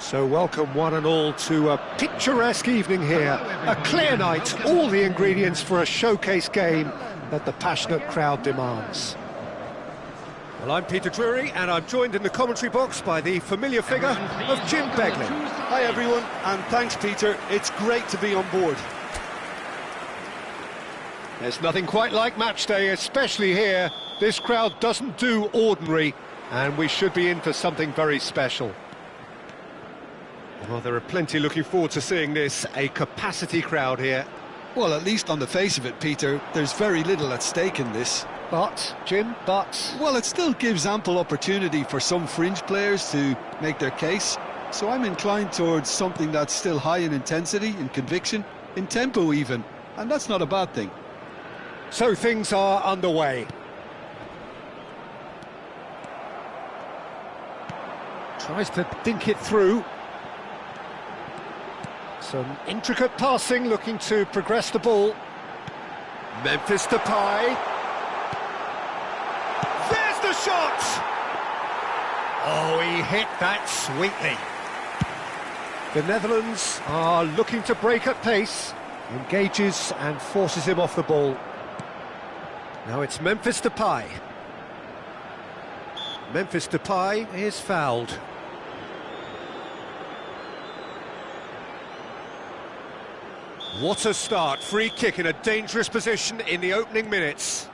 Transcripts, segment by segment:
So welcome one and all to a picturesque evening here. A clear night, all the ingredients for a showcase game that the passionate crowd demands. Well, I'm Peter Drury, and I'm joined in the commentary box by the familiar figure of Jim Begley. Hi everyone, and thanks Peter, it's great to be on board. There's nothing quite like match day, especially here. This crowd doesn't do ordinary, and we should be in for something very special. Well, there are plenty looking forward to seeing this, a capacity crowd here. Well, at least on the face of it, Peter, there's very little at stake in this. But, Jim, Well, it still gives ample opportunity for some fringe players to make their case. So I'm inclined towards something that's still high in intensity, in conviction, in tempo even. And that's not a bad thing. So things are underway. Tries to dink it through. Some intricate passing, looking to progress the ball. Memphis Depay. There's the shot! Oh, he hit that sweetly. The Netherlands are looking to break at pace. Engages and forces him off the ball. Now it's Memphis Depay. Memphis Depay is fouled. What a start, free kick in a dangerous position in the opening minutes.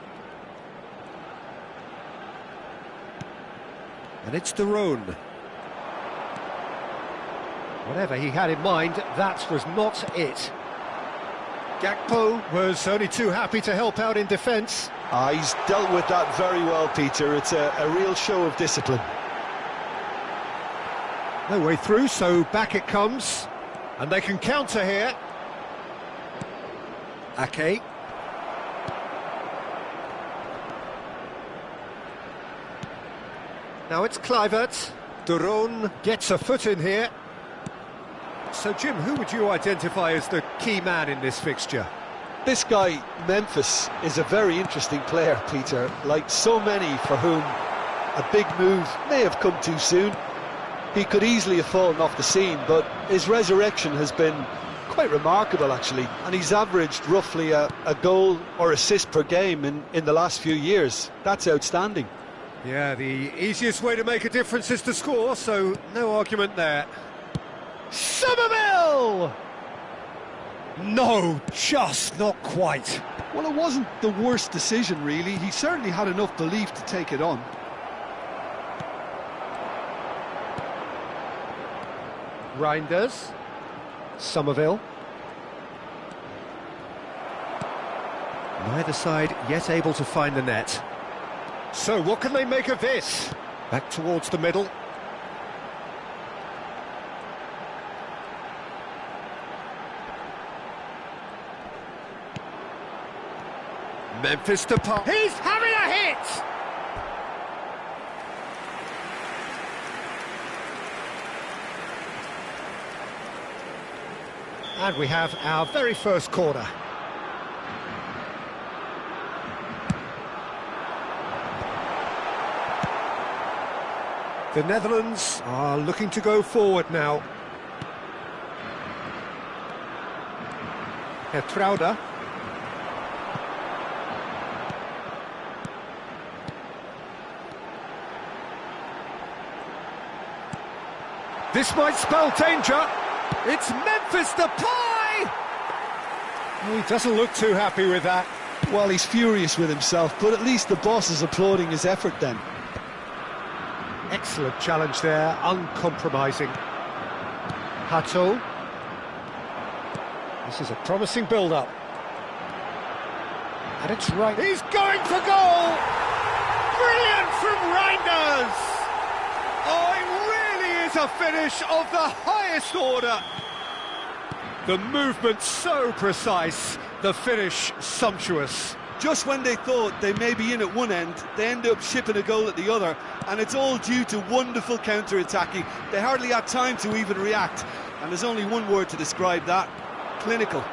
And it's Daron. Whatever he had in mind, that was not it. Gakpo was only too happy to help out in defence. He's dealt with that very well, Peter. It's a real show of discipline. No way through, so back it comes. And they can counter here. Ake. Now it's Kluivert. Daron gets a foot in here. So, Jim, who would you identify as the key man in this fixture? This guy, Memphis, is a very interesting player, Peter. Like so many for whom a big move may have come too soon. He could easily have fallen off the scene, but his resurrection has been quite remarkable, actually. And he's averaged roughly a goal or assist per game in the last few years. That's outstanding. Yeah, the easiest way to make a difference is to score, so no argument there. Somerville! No, just not quite. Well, it wasn't the worst decision, really. He certainly had enough belief to take it on. Reinders. Somerville. Neither side yet able to find the net. So what can they make of this? Back towards the middle. Memphis Depay. He's having a hit! And we have our very first corner. The Netherlands are looking to go forward now. Hertrauda. This might spell danger. It's Memphis Depay! He doesn't look too happy with that. Well, he's furious with himself, but at least the boss is applauding his effort then. Excellent challenge there, uncompromising. Hato. This is a promising build-up. And it's right. He's going for goal! Brilliant from Reinders! Oh, it really is a finish of the highest order. The movement so precise, the finish sumptuous. Just when they thought they may be in at one end, they end up shipping a goal at the other, and it's all due to wonderful counter-attacking. They hardly had time to even react, and there's only one word to describe that: clinical.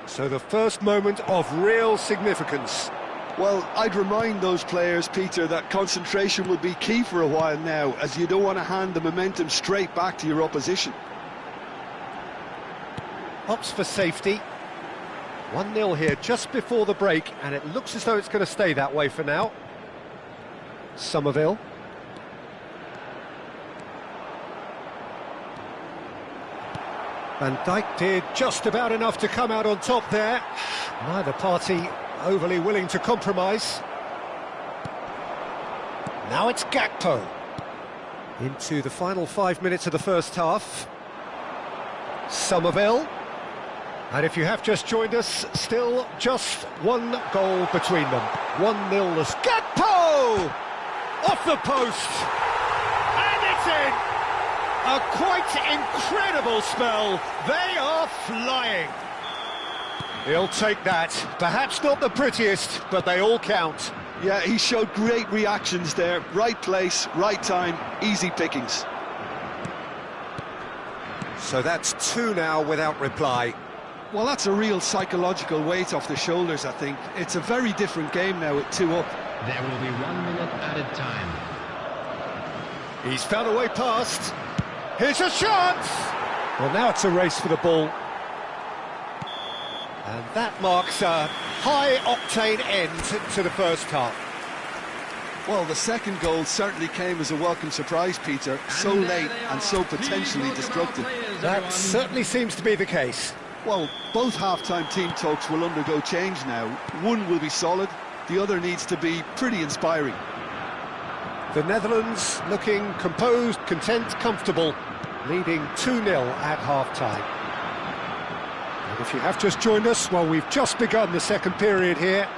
So the first moment of real significance. Well, I'd remind those players, Peter, that concentration will be key for a while now, as you don't want to hand the momentum straight back to your opposition. Opts for safety. 1-0 here just before the break, and it looks as though it's going to stay that way for now. Somerville. Van Dijk did just about enough to come out on top there. Neither party overly willing to compromise. Now it's Gakpo. Into the final 5 minutes of the first half. Somerville. And if you have just joined us, still just one goal between them. 1-0. Gakpo! Off the post! And it's in! A quite incredible spell. They are flying. He'll take that. Perhaps not the prettiest, but they all count. Yeah, he showed great reactions there. Right place, right time, easy pickings. So that's 2 now without reply. Well, that's a real psychological weight off the shoulders, I think. It's a very different game now with 2 up. There will be 1 minute added time. He's found a way past. Here's a chance! Well, now it's a race for the ball. And that marks a high-octane end to the first half. Well, the second goal certainly came as a welcome surprise, Peter. So late and so potentially destructive. That certainly seems to be the case. Well, both half-time team talks will undergo change now. One will be solid, the other needs to be pretty inspiring. The Netherlands looking composed, content, comfortable, leading 2-0 at half-time. And if you have just joined us, well, we've just begun the second period here.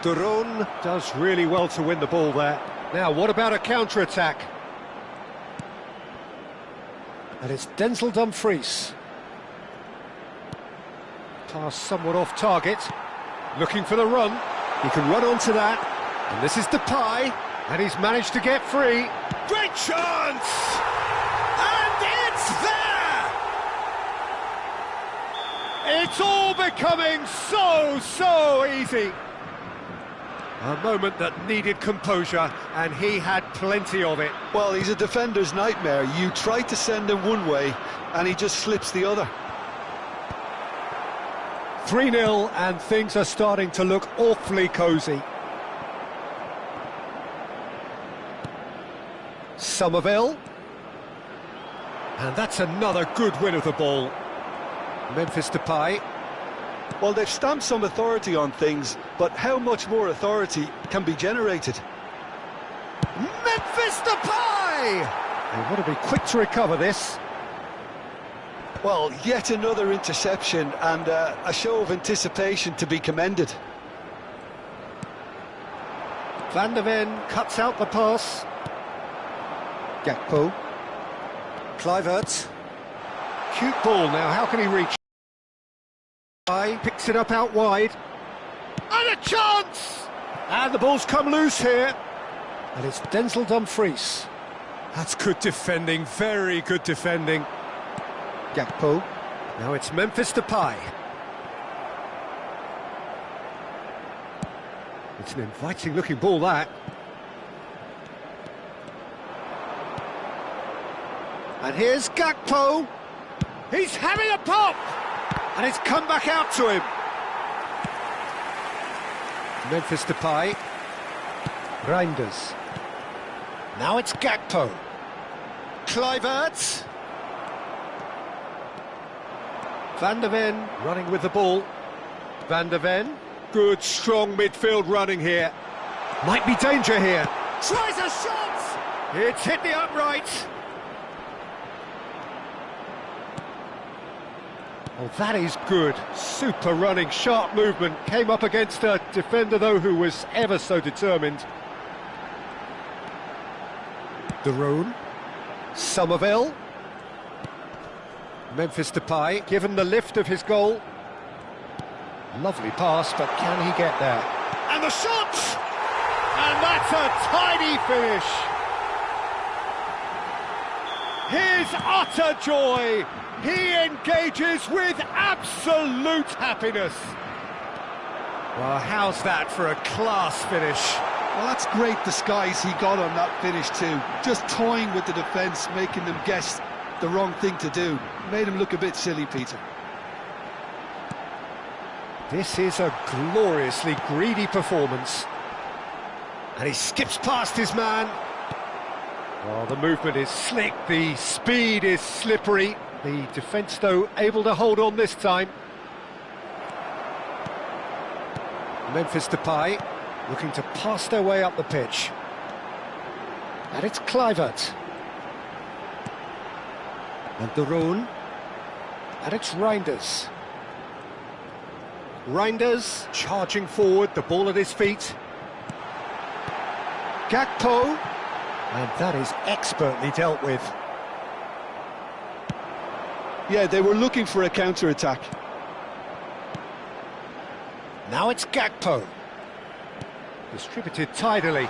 De Roon does really well to win the ball there. Now, what about a counter-attack? And it's Denzel Dumfries. Pass somewhat off target. Looking for the run. He can run onto that. And this is Depay. And he's managed to get free. Great chance! And it's there! It's all becoming so easy. A moment that needed composure, and he had plenty of it. Well, he's a defender's nightmare. You try to send him one way, and he just slips the other. 3-0, and things are starting to look awfully cosy. Somerville. And that's another good win of the ball. Memphis Depay. Well, they've stamped some authority on things, but how much more authority can be generated? Memphis Depay! They want to be quick to recover this. Well, yet another interception and a show of anticipation to be commended. Van der Ven cuts out the pass. Gakpo. Kluivert. Cute ball now, how can he reach? Picks it up out wide. And a chance! And the ball's come loose here. And it's Denzel Dumfries. That's good defending, very good defending. Gakpo. Now it's Memphis Depay. It's an inviting looking ball, that. And here's Gakpo. He's having a pop! And it's come back out to him. Memphis Depay. Reinders. Now it's Gakpo. Kluivert. Van der Ven running with the ball. Van der Ven. Good, strong midfield running here. Might be danger here. Tries a shot! It's hit the upright. Oh, that is good. Super running, sharp movement. Came up against a defender, though, who was ever so determined. De Roon. Somerville. Memphis Depay, given the lift of his goal. Lovely pass, but can he get there? And the shot! And that's a tidy finish. His utter joy. He engages with absolute happiness. Well, how's that for a class finish? Well, that's great disguise he got on that finish too. Just toying with the defence, making them guess the wrong thing to do. Made him look a bit silly, Peter. This is a gloriously greedy performance. And he skips past his man. Well, the movement is slick, the speed is slippery. The defence, though, able to hold on this time. Memphis Depay looking to pass their way up the pitch. And it's Kluivert. And De Roon. And it's Reinders. Reinders charging forward, the ball at his feet. Gakpo. And that is expertly dealt with. Yeah, they were looking for a counter-attack. Now it's Gakpo. Distributed tidily.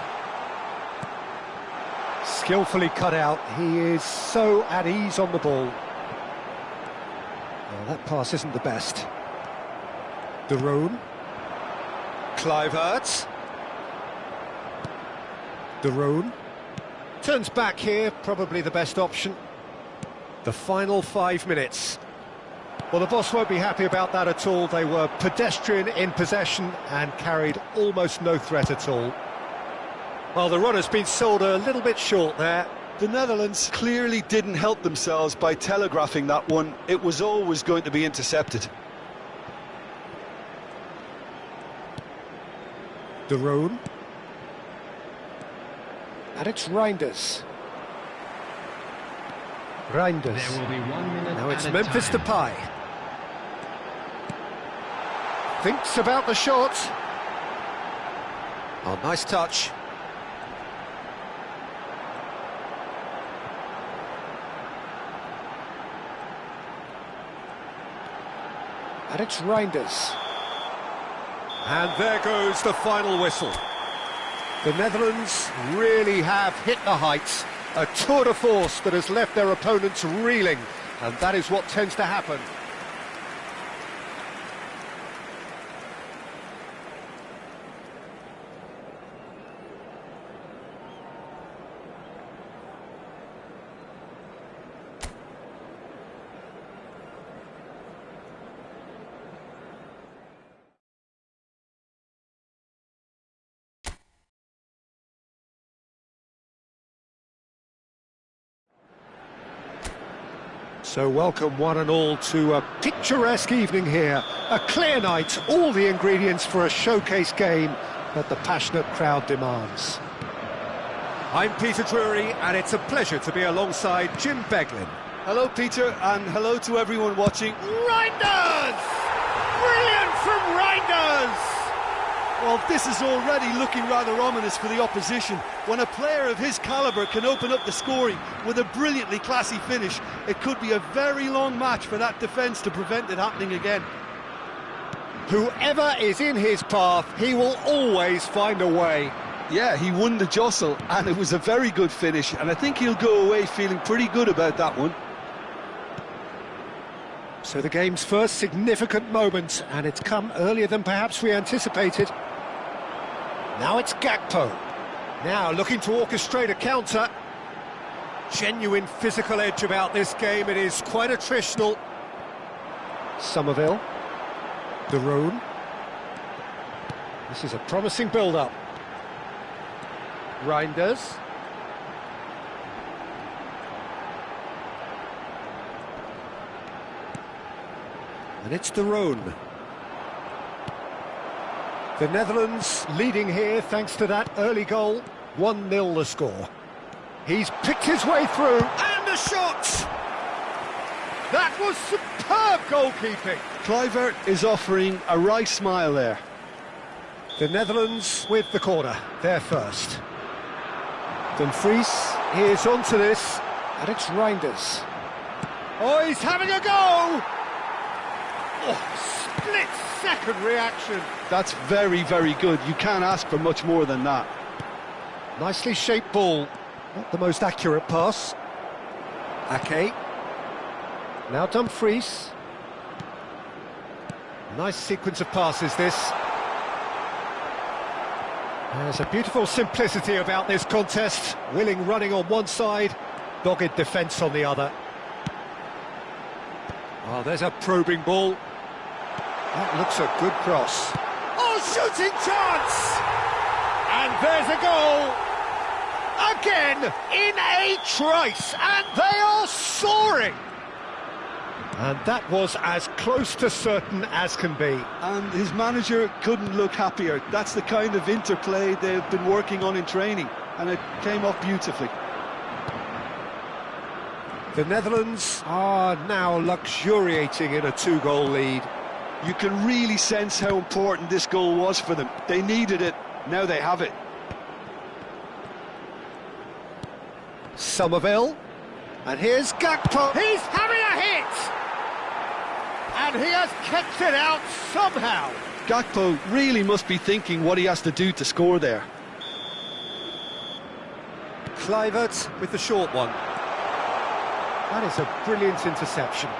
Skillfully cut out. He is so at ease on the ball. Well, that pass isn't the best. De Roon. Kluivert. De Roon. Turns back here, probably the best option. The final 5 minutes. Well, the boss won't be happy about that at all. They were pedestrian in possession and carried almost no threat at all. Well, the run has been sold a little bit short there. The Netherlands clearly didn't help themselves by telegraphing that one. It was always going to be intercepted. De Roon. And it's Reinders. Reinders. There will be 1 minute. Now it's added Memphis time. Depay. Thinks about the shot. Oh, nice touch. And it's Reinders. And there goes the final whistle. The Netherlands really have hit the heights. A tour de force that has left their opponents reeling, and that is what tends to happen. So welcome one and all to a picturesque evening here. A clear night, all the ingredients for a showcase game that the passionate crowd demands. I'm Peter Drury, and it's a pleasure to be alongside Jim Beglin. Hello, Peter, and hello to everyone watching. Reinders! Brilliant from Reinders! Well, this is already looking rather ominous for the opposition. When a player of his calibre can open up the scoring with a brilliantly classy finish, it could be a very long match for that defence to prevent it happening again. Whoever is in his path, he will always find a way. Yeah, he won the jostle, and it was a very good finish, and I think he'll go away feeling pretty good about that one. So the game's first significant moment, and it's come earlier than perhaps we anticipated. Now it's Gakpo. Now looking to orchestrate a counter. Genuine physical edge about this game. It is quite attritional. Somerville. De Roon. This is a promising build-up. Reinders. And it's De Roon. The Netherlands leading here thanks to that early goal. 1-0 the score. He's picked his way through, and a shot! That was superb goalkeeping. Kluivert is offering a wry smile there. The Netherlands with the corner, they're first. Dumfries is onto this, and it's Reinders. Oh, he's having a go! Oh, split-second reaction. That's very, very good. You can't ask for much more than that. Nicely shaped ball. Not the most accurate pass. Ake. Now Dumfries. Nice sequence of passes, this. There's a beautiful simplicity about this contest. Willing running on one side, dogged defence on the other. Oh, there's a probing ball. That looks a good cross. Oh, shooting chance! And there's a goal! Again, in a trice, and they are soaring! And that was as close to certain as can be. And his manager couldn't look happier. That's the kind of interplay they've been working on in training, and it came off beautifully. The Netherlands are now luxuriating in a two-goal lead. You can really sense how important this goal was for them. They needed it, now they have it. Somerville, and here's Gakpo. He's having a hit! And he has kept it out somehow. Gakpo really must be thinking what he has to do to score there. Kluivert with the short one. That is a brilliant interception.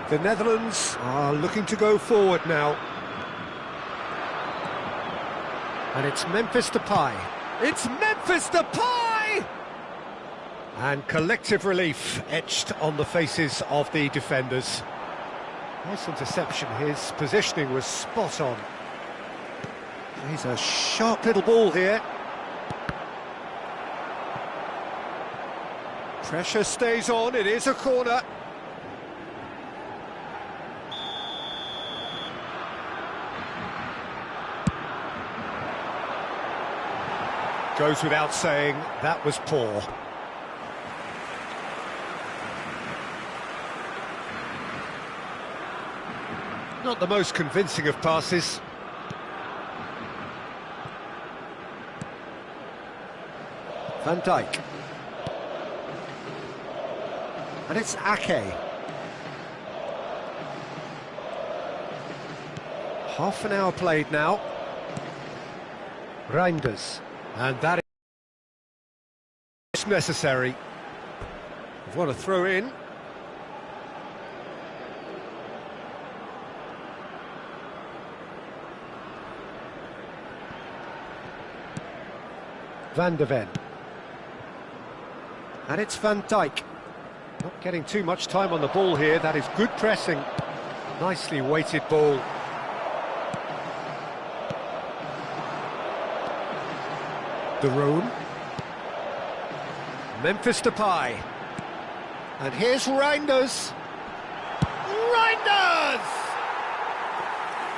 The Netherlands are looking to go forward now. And it's Memphis Depay. It's Memphis Depay! And collective relief etched on the faces of the defenders. Nice interception, his positioning was spot on. He's a sharp little ball here. Pressure stays on, it is a corner. Goes without saying, that was poor. Not the most convincing of passes. Van Dijk. And it's Ake. Half an hour played now. Reinders. And that is necessary. What a throw in. Van de Ven. And it's Van Dijk. Not getting too much time on the ball here. That is good pressing. Nicely weighted ball. De Roon. Memphis Depay. And here's Reinders. Reinders!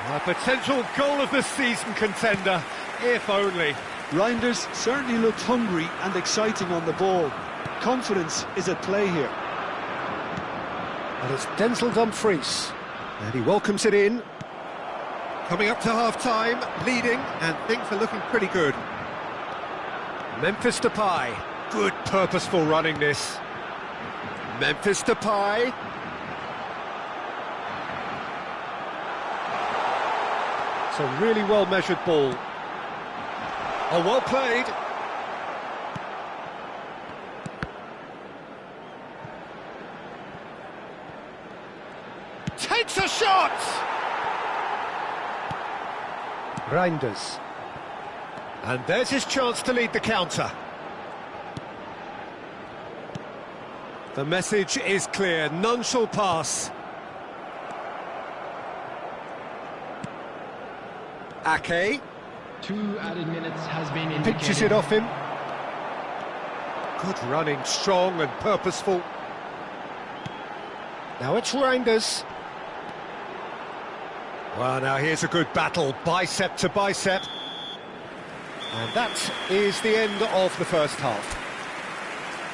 A potential goal of the season contender, if only. Reinders certainly looked hungry and exciting on the ball. Confidence is at play here. And it's Denzel Dumfries. And he welcomes it in. Coming up to half-time, leading, and things are looking pretty good. Memphis Depay. Good purposeful running this. Memphis Depay. It's a really well-measured ball. Oh, well played. Takes a shot! Reinders. And there's his chance to lead the counter. The message is clear, none shall pass. Ake. 2 added minutes has been indicated. Pinches it off him. Good running, strong and purposeful. Now it's Reinders. Well, now here's a good battle, bicep to bicep. And that is the end of the first half.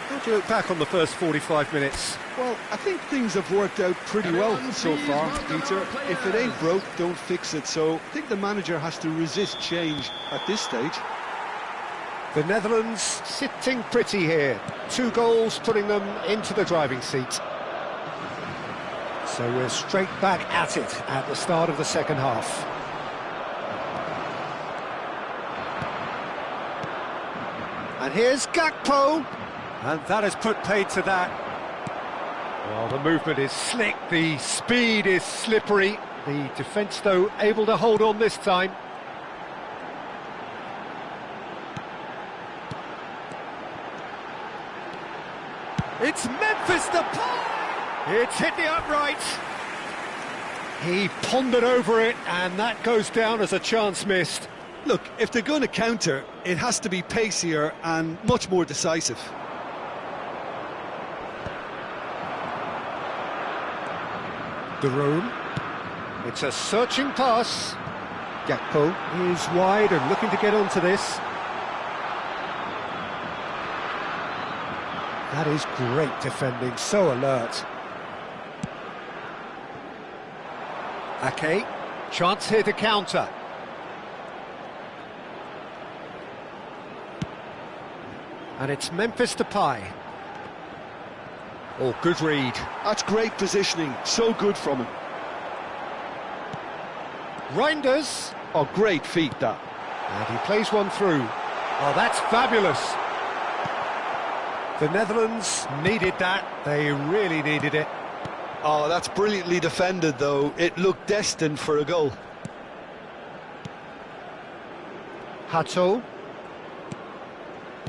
How do you look back on the first 45 minutes? Well, I think things have worked out pretty well so far, Peter. If it ain't broke, don't fix it. So I think the manager has to resist change at this stage. The Netherlands sitting pretty here. 2 goals putting them into the driving seat. So we're straight back at it at the start of the second half. And here's Gakpo. And that has put paid to that. Well, the movement is slick, the speed is slippery. The defence, though, able to hold on this time. Depay! It's hit the upright. He pondered over it, and that goes down as a chance missed. Look, if they're going to counter, it has to be pacier and much more decisive. The room. It's a searching pass. Gakpo is wide and looking to get onto this. That is great defending, so alert. Ake, chance here to counter. And it's Memphis Depay. Oh, good read. That's great positioning, so good from him. Reinders. Oh, great feat, that. And he plays one through. Oh, that's fabulous. The Netherlands needed that. They really needed it. Oh, that's brilliantly defended, though. It looked destined for a goal. Hato.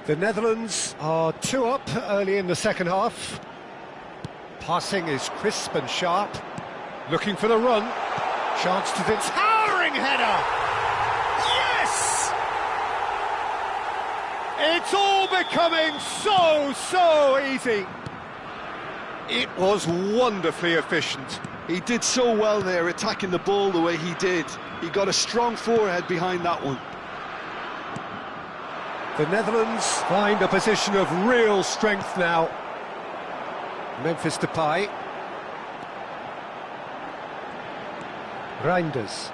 The Netherlands are 2 up early in the second half. Passing is crisp and sharp. Looking for the run. Chance to the towering header. Yes! It's all becoming so easy. It was wonderfully efficient. He did so well there, attacking the ball the way he did. He got a strong forehead behind that one. The Netherlands find a position of real strength now. Memphis Depay. Reinders.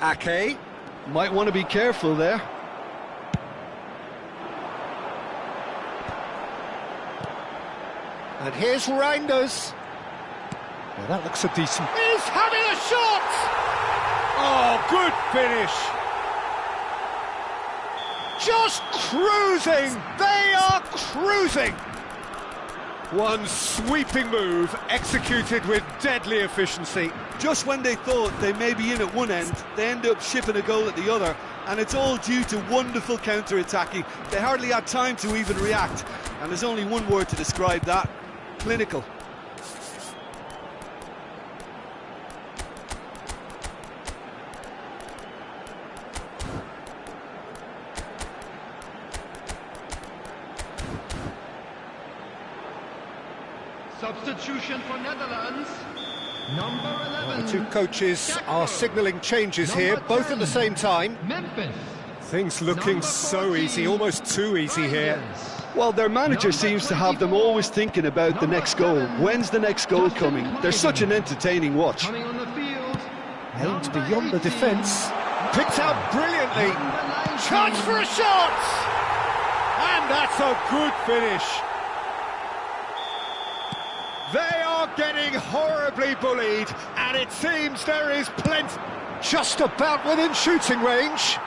Ake. Might want to be careful there. And here's Reinders. Now that looks a decent... He's having a shot! Oh, good finish. Just cruising! They are cruising! One sweeping move, executed with deadly efficiency. Just when they thought they may be in at one end, they end up shipping a goal at the other, and it's all due to wonderful counter-attacking. They hardly had time to even react, and there's only one word to describe that: clinical. Substitution for Netherlands. Number 11. The two coaches are signalling changes here, both at the same time. Memphis. Things looking so easy, almost too easy here. Well, their manager seems to have them always thinking about the next goal. When's the next goal coming? They're such an entertaining watch. Coming on the field. Aimed beyond the defence. Picked out brilliantly. Chance for a shot! And that's a good finish. They are getting horribly bullied, and it seems there is plenty. Just about within shooting range.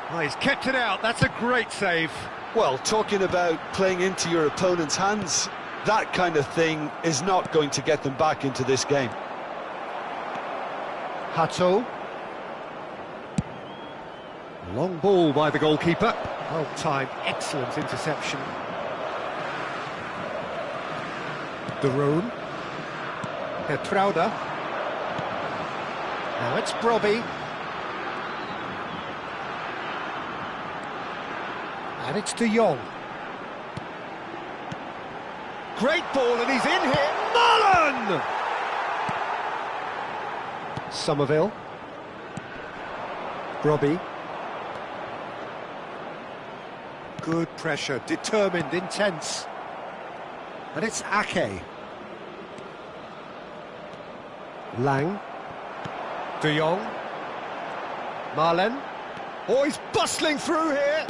Oh, he's kept it out. That's a great save. Well, talking about playing into your opponent's hands, that kind of thing is not going to get them back into this game. Hato. Long ball by the goalkeeper. Well timed, excellent interception. De Roon. Hertrauda. Now it's Brobby. And it's De Jong. Great ball, and he's in here. Mullen! Somerville. Brobby. Good pressure, determined, intense. And it's Ake. Lang. De Jong. Marlen. Oh, he's bustling through here.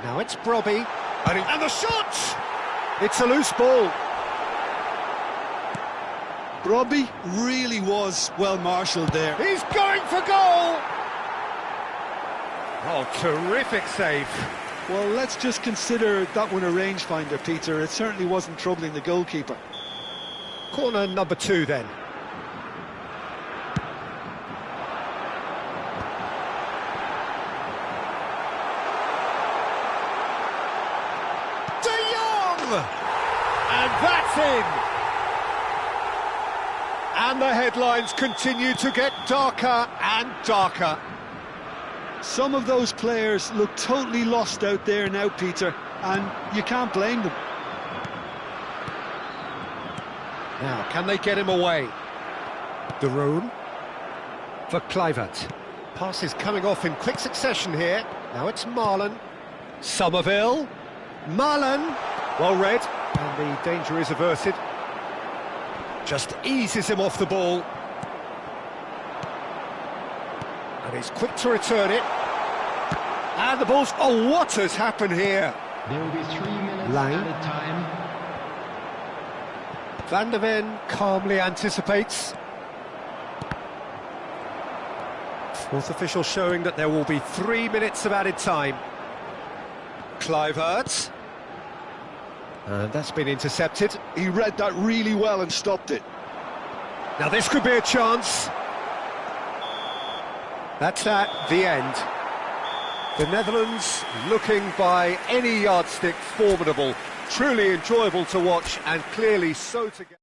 Now it's Brobby. And the shot! It's a loose ball. Brobby really was well marshalled there. He's going for goal! Oh, terrific save. Well, let's just consider that one a rangefinder, Peter. It certainly wasn't troubling the goalkeeper. Corner number 2 then. And that's in! And the headlines continue to get darker and darker. Some of those players look totally lost out there now, Peter, and you can't blame them. Now, can they get him away? De Roon for Kluivert. Pass is coming off in quick succession here. Now it's Marlon. Somerville. Marlon. Well read. And the danger is averted. Just eases him off the ball. And he's quick to return it. And the ball's... Oh, what has happened here? There will be 3 minutes Lang. added time. Van der Ven calmly anticipates. Fourth official showing that there will be 3 minutes of added time. Kluivert. And that's been intercepted. He read that really well and stopped it. Now this could be a chance. That's the end. The Netherlands looking by any yardstick formidable. Truly enjoyable to watch and clearly so to get.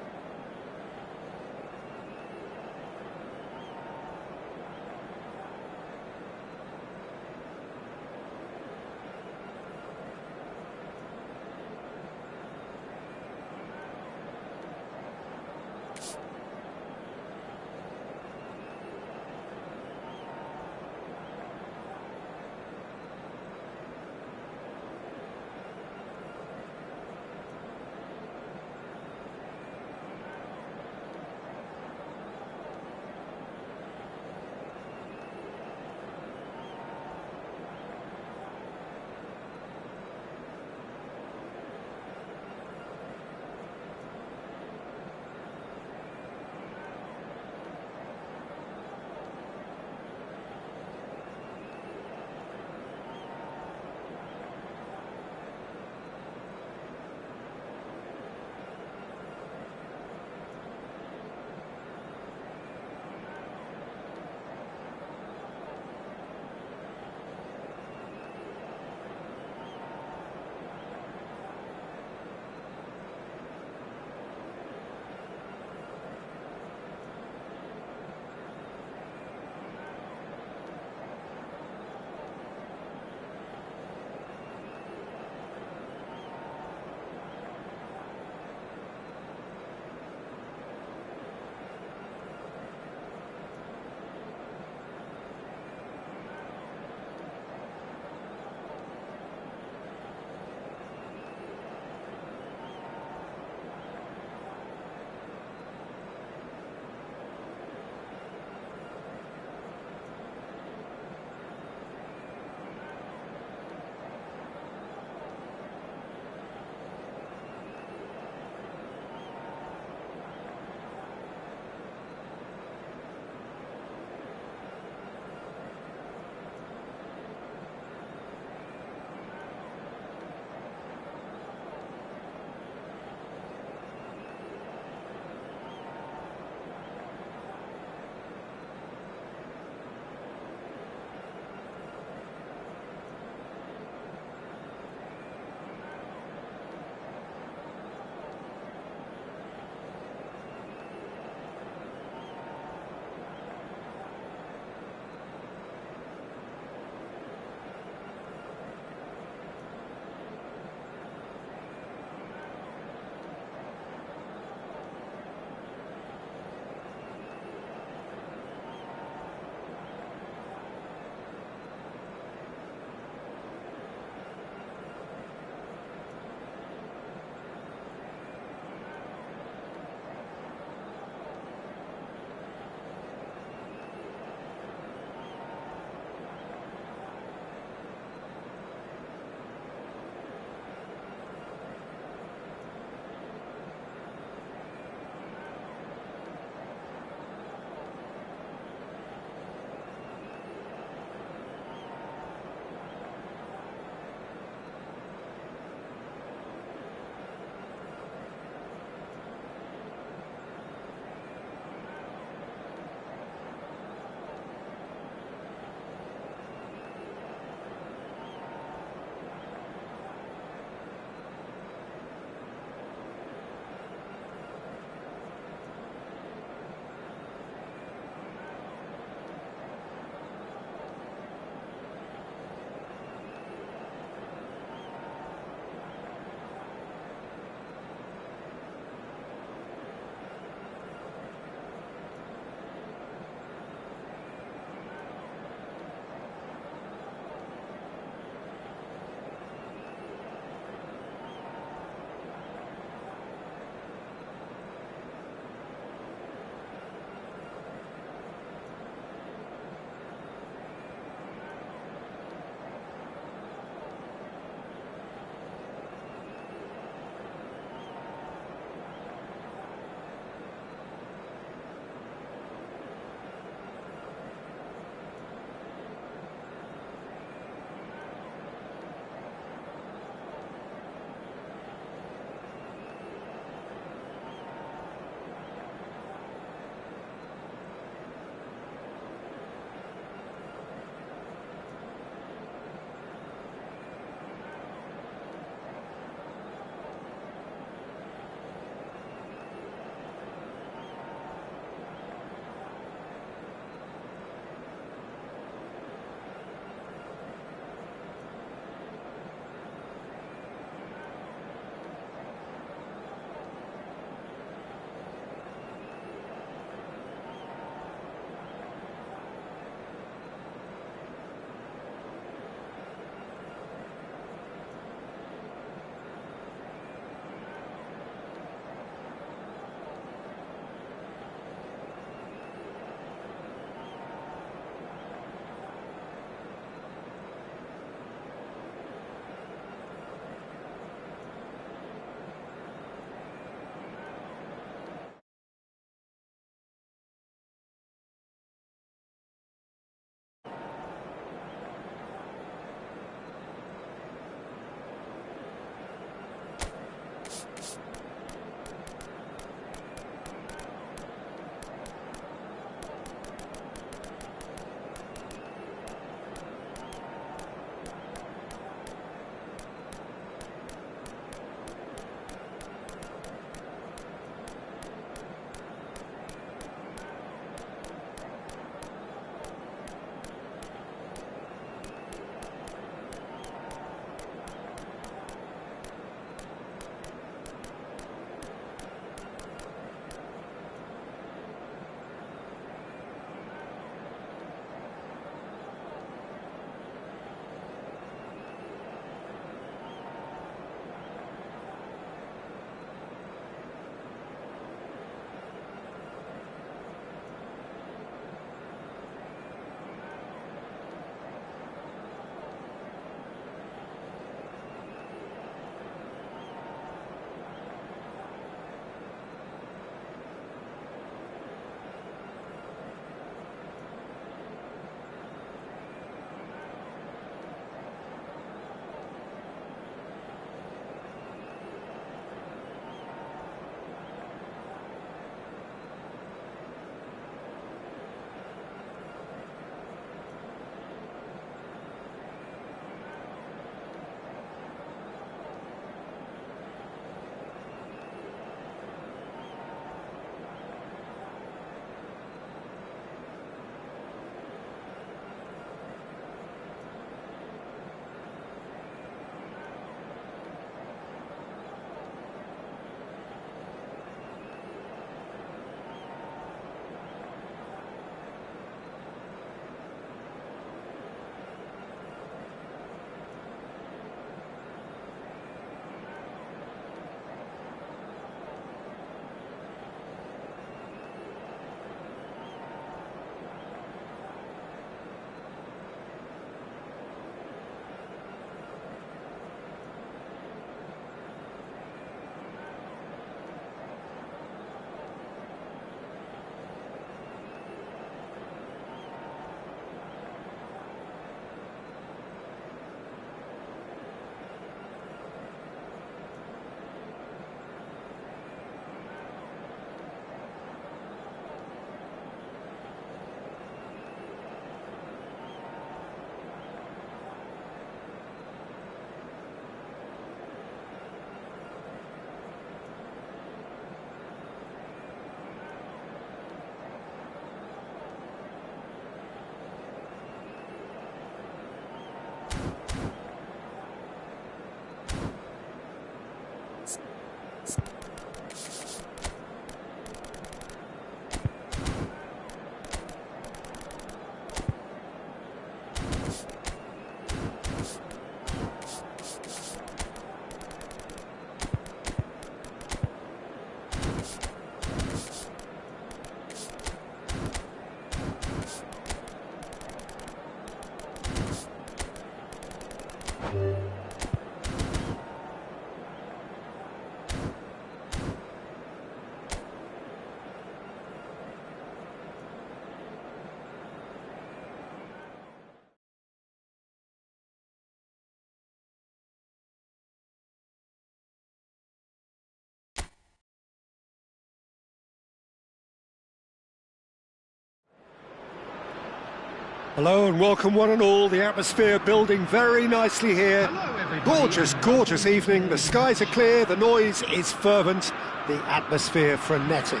Hello and welcome one and all. The atmosphere building very nicely here. Hello, everybody. Gorgeous, gorgeous evening. The skies are clear, the noise is fervent, the atmosphere frenetic.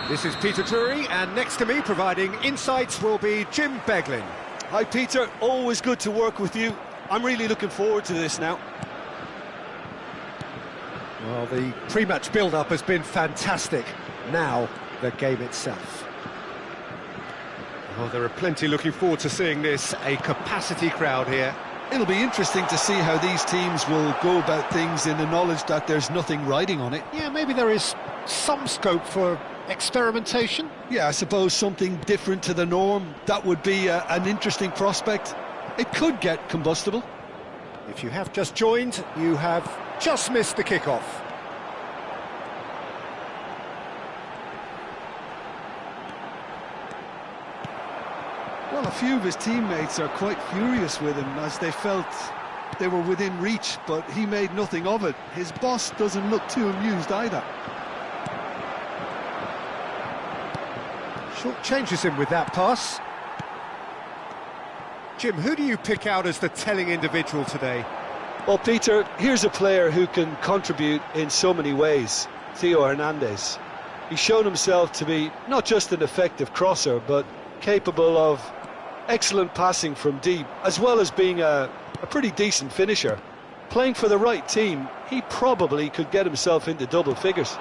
This is Peter Drury, and next to me providing insights will be Jim Beglin. Hi Peter, always good to work with you. I'm really looking forward to this now. Well, the pre-match build-up has been fantastic. Now, the game itself. Oh, there are plenty looking forward to seeing this. A capacity crowd here. It'll be interesting to see how these teams will go about things in the knowledge that there's nothing riding on it. Yeah, maybe there is some scope for experimentation. Yeah, I suppose something different to the norm. That would be an interesting prospect. It could get combustible. If you have just joined, you have just missed the kickoff. Well, a few of his teammates are quite furious with him as they felt they were within reach, but he made nothing of it. His boss doesn't look too amused either. Short changes him with that pass. Jim, who do you pick out as the telling individual today? Well, Peter, here's a player who can contribute in so many ways. Theo Hernandez. He's shown himself to be not just an effective crosser, but capable of excellent passing from deep, as well as being a pretty decent finisher. Playing for the right team, he probably could get himself into double figures.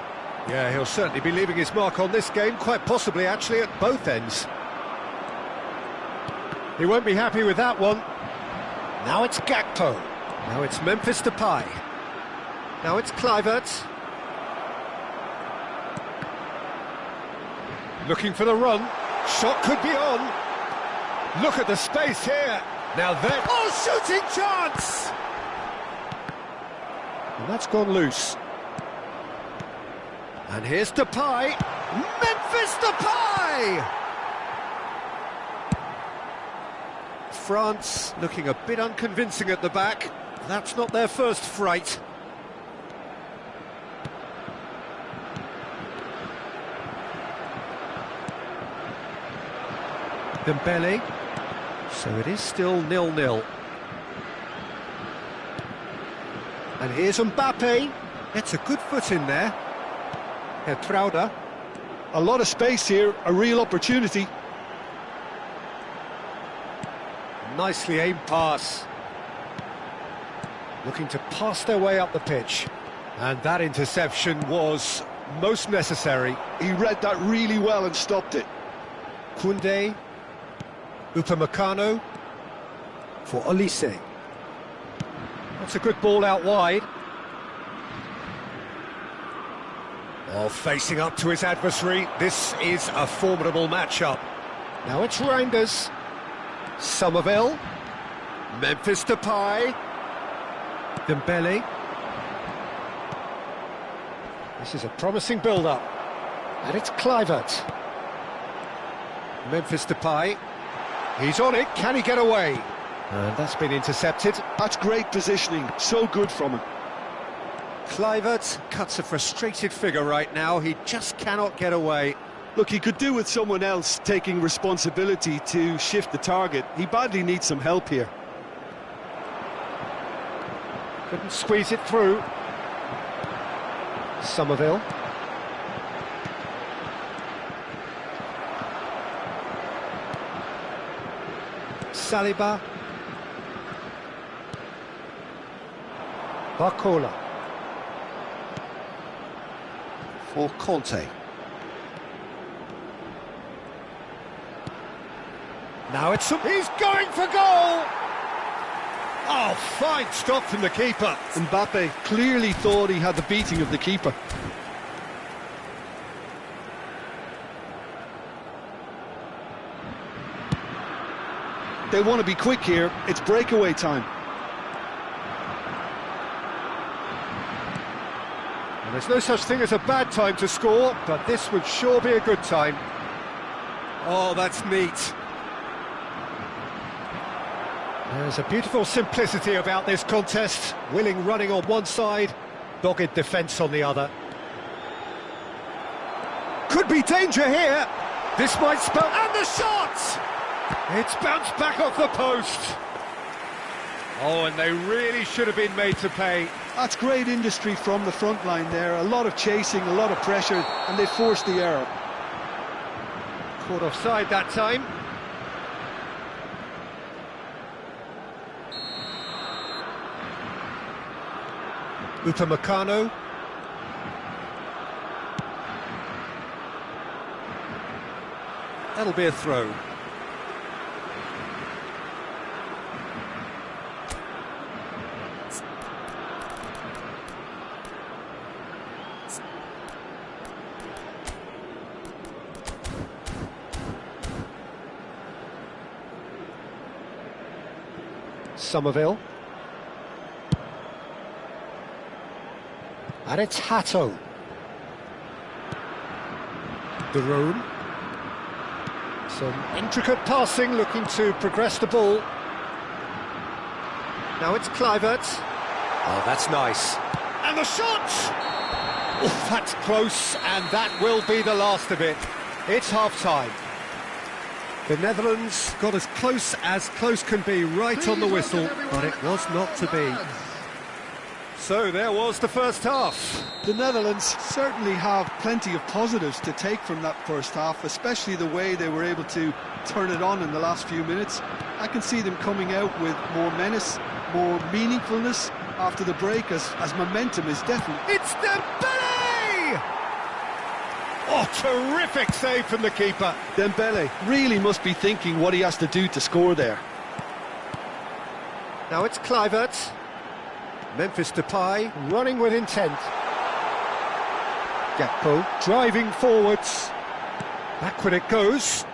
Yeah, he'll certainly be leaving his mark on this game, quite possibly actually at both ends. He won't be happy with that one. Now it's Gakpo. Now it's Memphis Depay. Now it's Kluivert. Looking for the run. Shot could be on. Look at the space here. Now then. Oh, shooting chance! And that's gone loose. And here's Depay. Memphis Depay! France looking a bit unconvincing at the back. That's not their first fright. Dembele. So it is still 0-0. And here's Mbappe. It's a good foot in there. Hertrauda. A lot of space here, a real opportunity. Nicely aimed pass. Looking to pass their way up the pitch. And that interception was most necessary. He read that really well and stopped it. Koundé. Upamecano for Olise. That's a good ball out wide. Oh, facing up to his adversary. This is a formidable matchup. Now it's Reinders. Somerville. Memphis Depay. Dembele. This is a promising build-up. And it's Kluivert. Memphis Depay. He's on it, can he get away? And that's been intercepted. That's great positioning, so good from him. Kluivert cuts a frustrated figure right now, he just cannot get away. Look, he could do with someone else taking responsibility to shift the target. He badly needs some help here. Couldn't squeeze it through. Somerville. Saliba. Barcola. For Conte. Now it's... He's going for goal! Oh, fine stop from the keeper. Mbappe clearly thought he had the beating of the keeper. They want to be quick here, it's breakaway time. And there's no such thing as a bad time to score, but this would sure be a good time. Oh, that's neat. There's a beautiful simplicity about this contest. Willing running on one side, dogged defence on the other. Could be danger here. This might spell... And the shot! It's bounced back off the post. Oh, and they really should have been made to pay. That's great industry from the front line there. A lot of chasing, a lot of pressure, and they forced the error. Caught offside that time. Upamecano. That'll be a throw. Somerville. And it's Hatto. De Roon. Some intricate passing, looking to progress the ball. Now it's Kluivert. Oh, that's nice. And the shot! Oh, that's close, and that will be the last of it. It's half-time. The Netherlands got as close can be right on the whistle, but it was not to be. So there was the first half. The Netherlands certainly have plenty of positives to take from that first half, especially the way they were able to turn it on in the last few minutes. I can see them coming out with more menace, more meaningfulness after the break, as momentum is definite. It's Dembele! Oh, terrific save from the keeper. Dembele really must be thinking what he has to do to score there. Now it's Kluivert. Memphis Depay running with intent. Gakpo driving forwards. Backward it goes.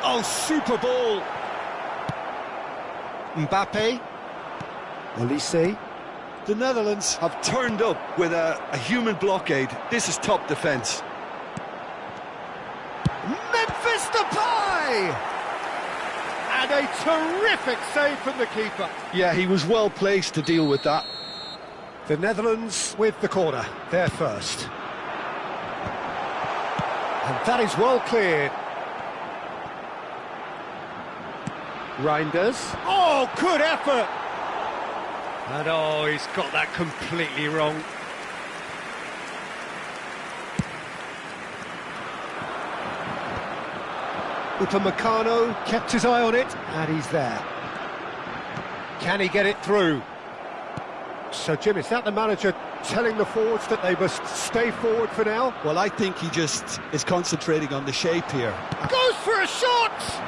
Oh, super ball. Mbappe. Olise. The Netherlands have turned up with a human blockade. This is top defence. Memphis Depay! And a terrific save from the keeper. Yeah, he was well placed to deal with that. The Netherlands with the corner, they're first. And that is well cleared. Reinders. Oh, good effort! And oh, he's got that completely wrong. Upamecano kept his eye on it, and he's there. Can he get it through? So, Jim, is that the manager telling the forwards that they must stay forward for now? Well, I think he just is concentrating on the shape here. Goes for a shot!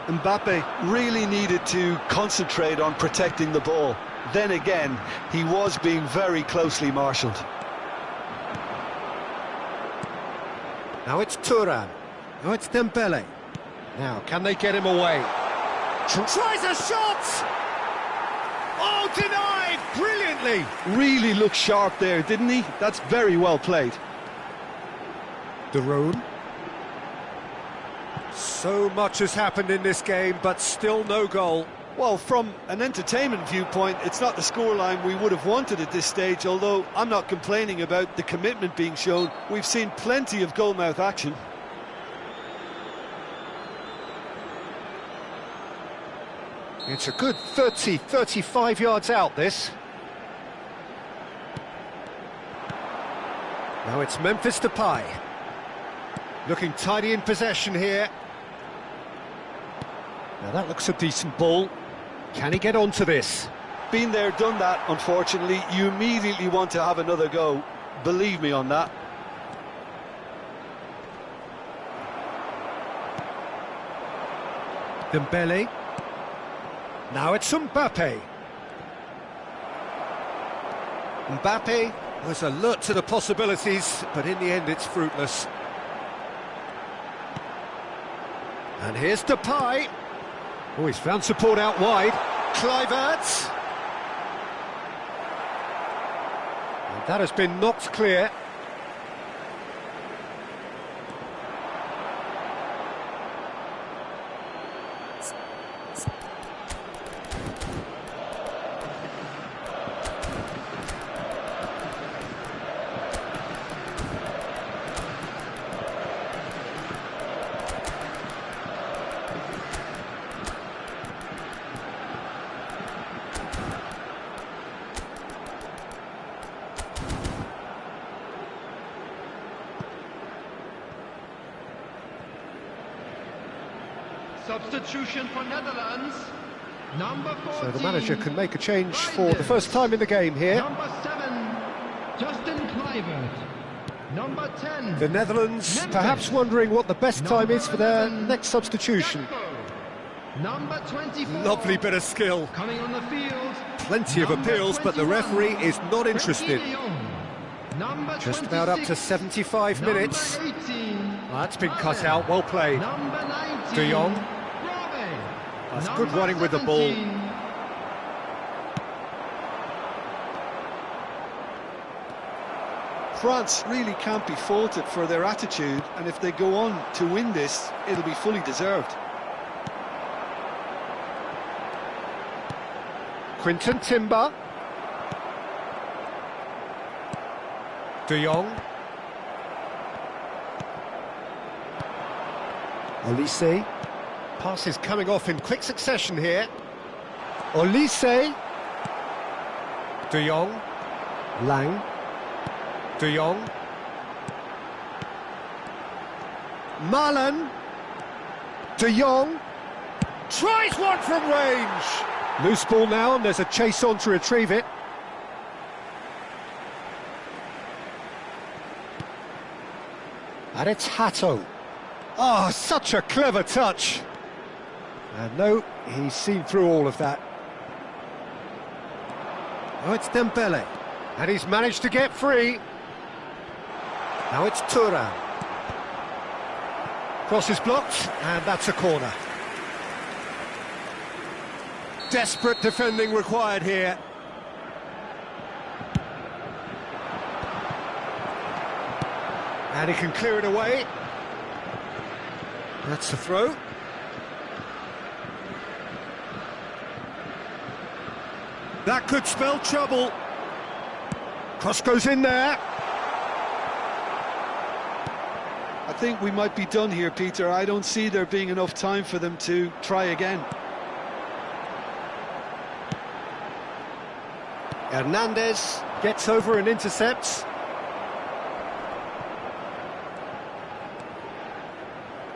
Mbappe really needed to concentrate on protecting the ball. Then again, he was being very closely marshalled. Now it's Thuram. Now it's Dembele. Now, can they get him away? Tries a shot! Oh, denied! Brilliantly! Really looked sharp there, didn't he? That's very well played. De Roon. So much has happened in this game, but still no goal. Well, from an entertainment viewpoint, it's not the scoreline we would have wanted at this stage, although I'm not complaining about the commitment being shown. We've seen plenty of goalmouth action. It's a good 30, 35 yards out, this. Now it's Memphis Depay. Looking tidy in possession here. Now that looks a decent ball. Can he get onto this? Been there, done that, unfortunately. You immediately want to have another go. Believe me on that. Dembele. Now it's Mbappe. Mbappe was alert to the possibilities, but in the end it's fruitless. And here's Depay. Oh, he's found support out wide. Kluivert. And that has been knocked clear. Substitution for Netherlands. Number 14. So the manager can make a change for the first time in the game here. Number 7, Justin Kluivert. Number 10. The Netherlands Memphis. perhaps wondering what the best time is for their next substitution. Number 24. Lovely bit of skill. Coming on the field. Plenty of Number appeals, but the 21. referee is not interested. Frankie de Jong. Number Just about up to 26. 75 minutes. Number 18. That's been cut out, well played. Number 19. De Jong. Robbie. That's Number good running with the ball. 17. France really can't be faulted for their attitude, and if they go on to win this, it'll be fully deserved. Quinton Timber. De Jong. Olise. Passes coming off in quick succession here. Olise. De Jong. Lang. De Jong. Marlon. De Jong. Tries one from range. Loose ball now, and there's a chase on to retrieve it. And it's Hato. Oh, such a clever touch. And no, he's seen through all of that. Oh, it's Dembele. And he's managed to get free. Now it's Thuram. Cross is blocked, and that's a corner. Desperate defending required here. And he can clear it away. That's the throw. That could spell trouble. Cross goes in there. I think we might be done here, Peter. I don't see there being enough time for them to try again. Hernandez gets over and intercepts.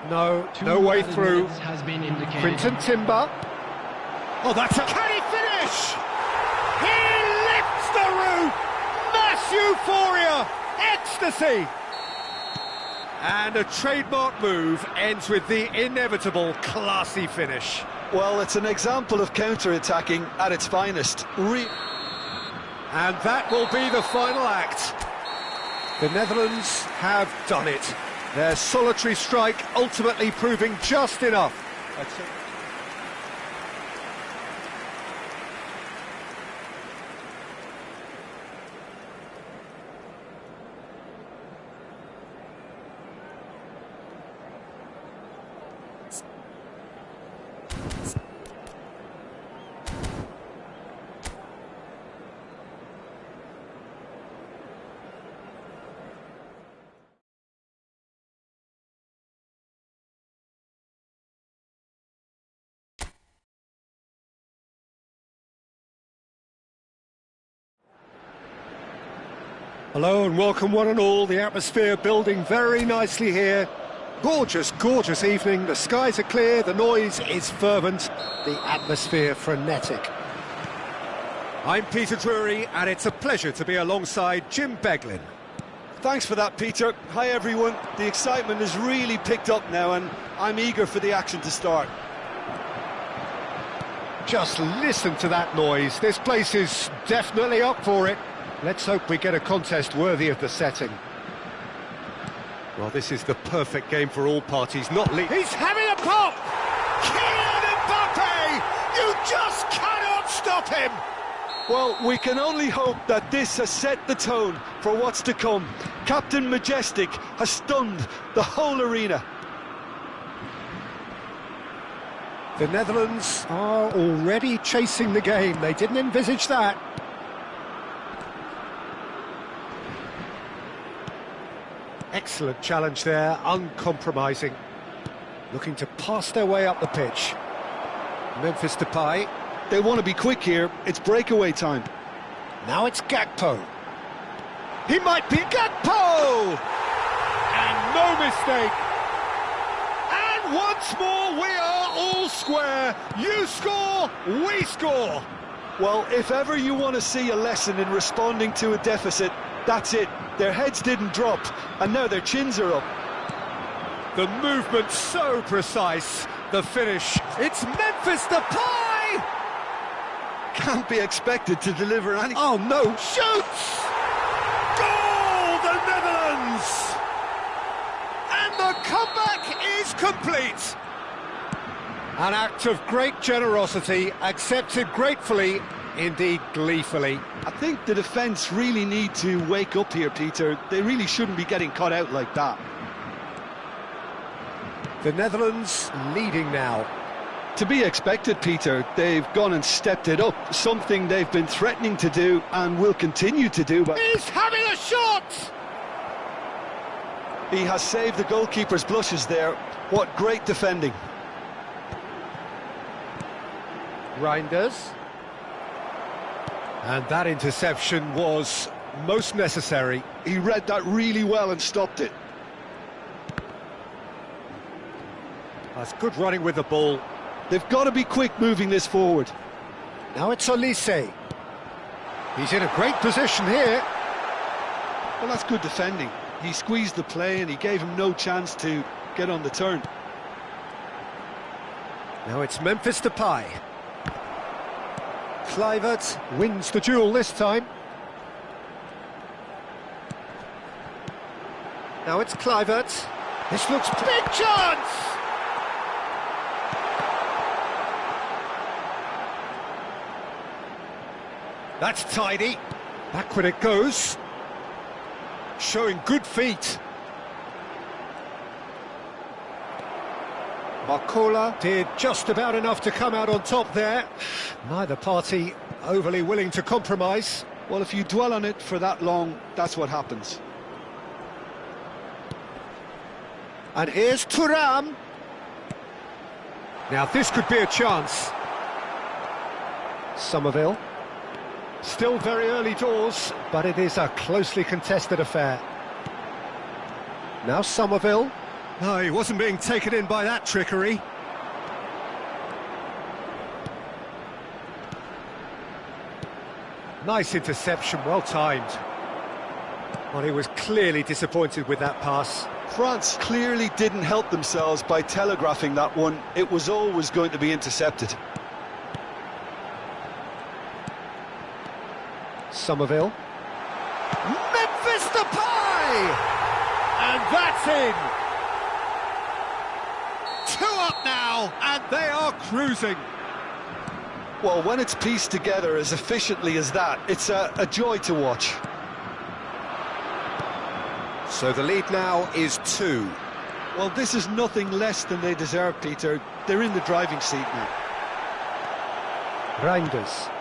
No way through. Has been indicated. Quinton Timber. Oh, that's a... Can he finish? He lifts the roof! Mass euphoria! Ecstasy! And a trademark move ends with the inevitable classy finish. Well, it's an example of counter-attacking at its finest. And that will be the final act. The Netherlands have done it. Their solitary strike ultimately proving just enough. Hello and welcome one and all. The atmosphere building very nicely here. Gorgeous, gorgeous evening. The skies are clear, the noise is fervent, the atmosphere frenetic. I'm Peter Drury and it's a pleasure to be alongside Jim Beglin. Thanks for that, Peter. Hi, everyone. The excitement has really picked up now, and I'm eager for the action to start. Just listen to that noise. This place is definitely up for it. Let's hope we get a contest worthy of the setting. Well, this is the perfect game for all parties, not least... He's having a pop! Kylian Mbappe! You just cannot stop him! Well, we can only hope that this has set the tone for what's to come. Captain Majestic has stunned the whole arena. The Netherlands are already chasing the game. They didn't envisage that. Excellent challenge there, uncompromising. Looking to pass their way up the pitch. Memphis Depay. They want to be quick here. It's breakaway time. Now it's Gakpo. He might be Gakpo! And no mistake. And once more we are all square. You score, we score. Well, if ever you want to see a lesson in responding to a deficit, that's it. Their heads didn't drop, and now their chins are up. The movement so precise. The finish. It's Memphis Depay! Can't be expected to deliver any... Oh no, shoots! Goal, the Netherlands! And the comeback is complete. An act of great generosity, accepted gratefully, indeed gleefully. I think the defence really need to wake up here, Peter. They really shouldn't be getting caught out like that. The Netherlands leading now. To be expected, Peter. They've gone and stepped it up, something they've been threatening to do and will continue to do. But he's having a shot! He has saved the goalkeeper's blushes there. What great defending. Reinders. And that interception was most necessary. He read that really well and stopped it. That's good running with the ball. They've got to be quick moving this forward. Now it's Olise. He's in a great position here. Well, that's good defending. He squeezed the play and he gave him no chance to get on the turn. Now it's Memphis Depay. Kluivert wins the duel this time. Now it's Kluivert. This looks big chance! That's tidy. Backward it goes. Showing good feet. Barcola did just about enough to come out on top there. Neither party overly willing to compromise. Well, if you dwell on it for that long, that's what happens. And here's Thuram. Now this could be a chance. Somerville. Still very early doors, but it is a closely contested affair. Now Somerville. No, he wasn't being taken in by that trickery. Nice interception, well timed. Well, he was clearly disappointed with that pass. France clearly didn't help themselves by telegraphing that one. It was always going to be intercepted. Somerville. Memphis Depay! And that's in! 2 up now, and they are cruising. Well, when it's pieced together as efficiently as that, it's a joy to watch. So the lead now is 2. Well, this is nothing less than they deserve, Peter. They're in the driving seat now. Reinders.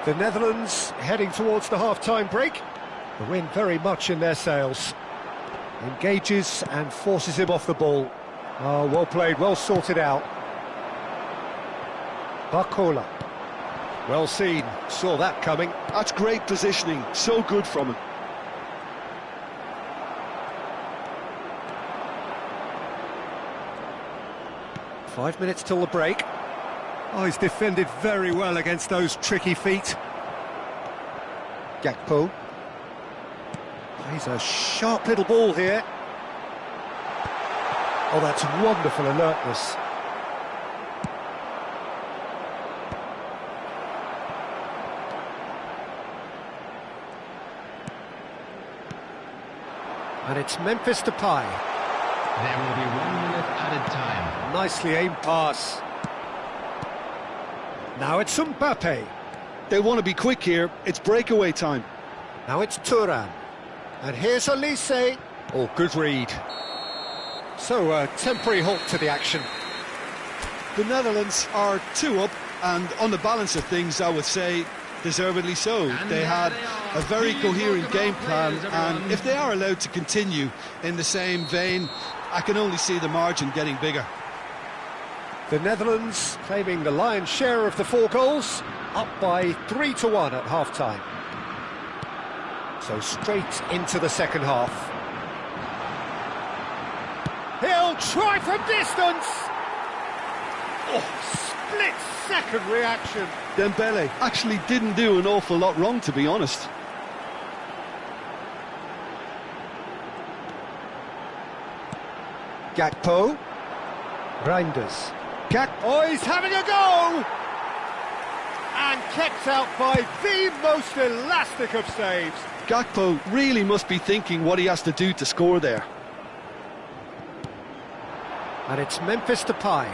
The Netherlands heading towards the half-time break. The wind very much in their sails. Engages and forces him off the ball. Oh, well played, well sorted out. Barcola. Well seen, saw that coming. That's great positioning, so good from him. Five minutes till the break. Oh, he's defended very well against those tricky feet. Gakpo. He's a sharp little ball here. Oh, that's wonderful alertness. And it's Memphis Depay. There will be 1 minute added time. Nicely aimed pass. Now it's Mbappe. They want to be quick here. It's breakaway time. Now it's Thuram. And here's Olise. Oh, good read. So, a temporary halt to the action. The Netherlands are 2 up, and on the balance of things, I would say, deservedly so. They had a very coherent game plan, and if they are allowed to continue in the same vein, I can only see the margin getting bigger. The Netherlands claiming the lion's share of the 4 goals, up by 3-1 at half-time. So straight into the second half. He'll try from distance! Oh, split-second reaction. Dembele actually didn't do an awful lot wrong, to be honest. Gakpo. Reinders. Oh, he's having a go! And kept out by the most elastic of saves. Gakpo really must be thinking what he has to do to score there. And it's Memphis Depay.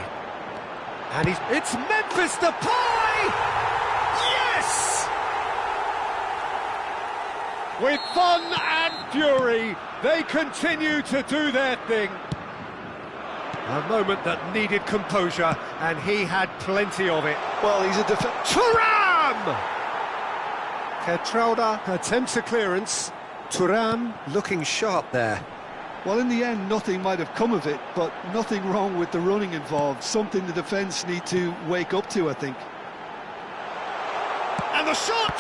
And it's Memphis Depay! Yes! With fun and fury, they continue to do their thing. A moment that needed composure, and he had plenty of it. Well, he's a Thuram! Kertrauda attempts a clearance. Thuram looking sharp there. Well, in the end, nothing might have come of it, but nothing wrong with the running involved. Something the defence need to wake up to, I think. And the shot!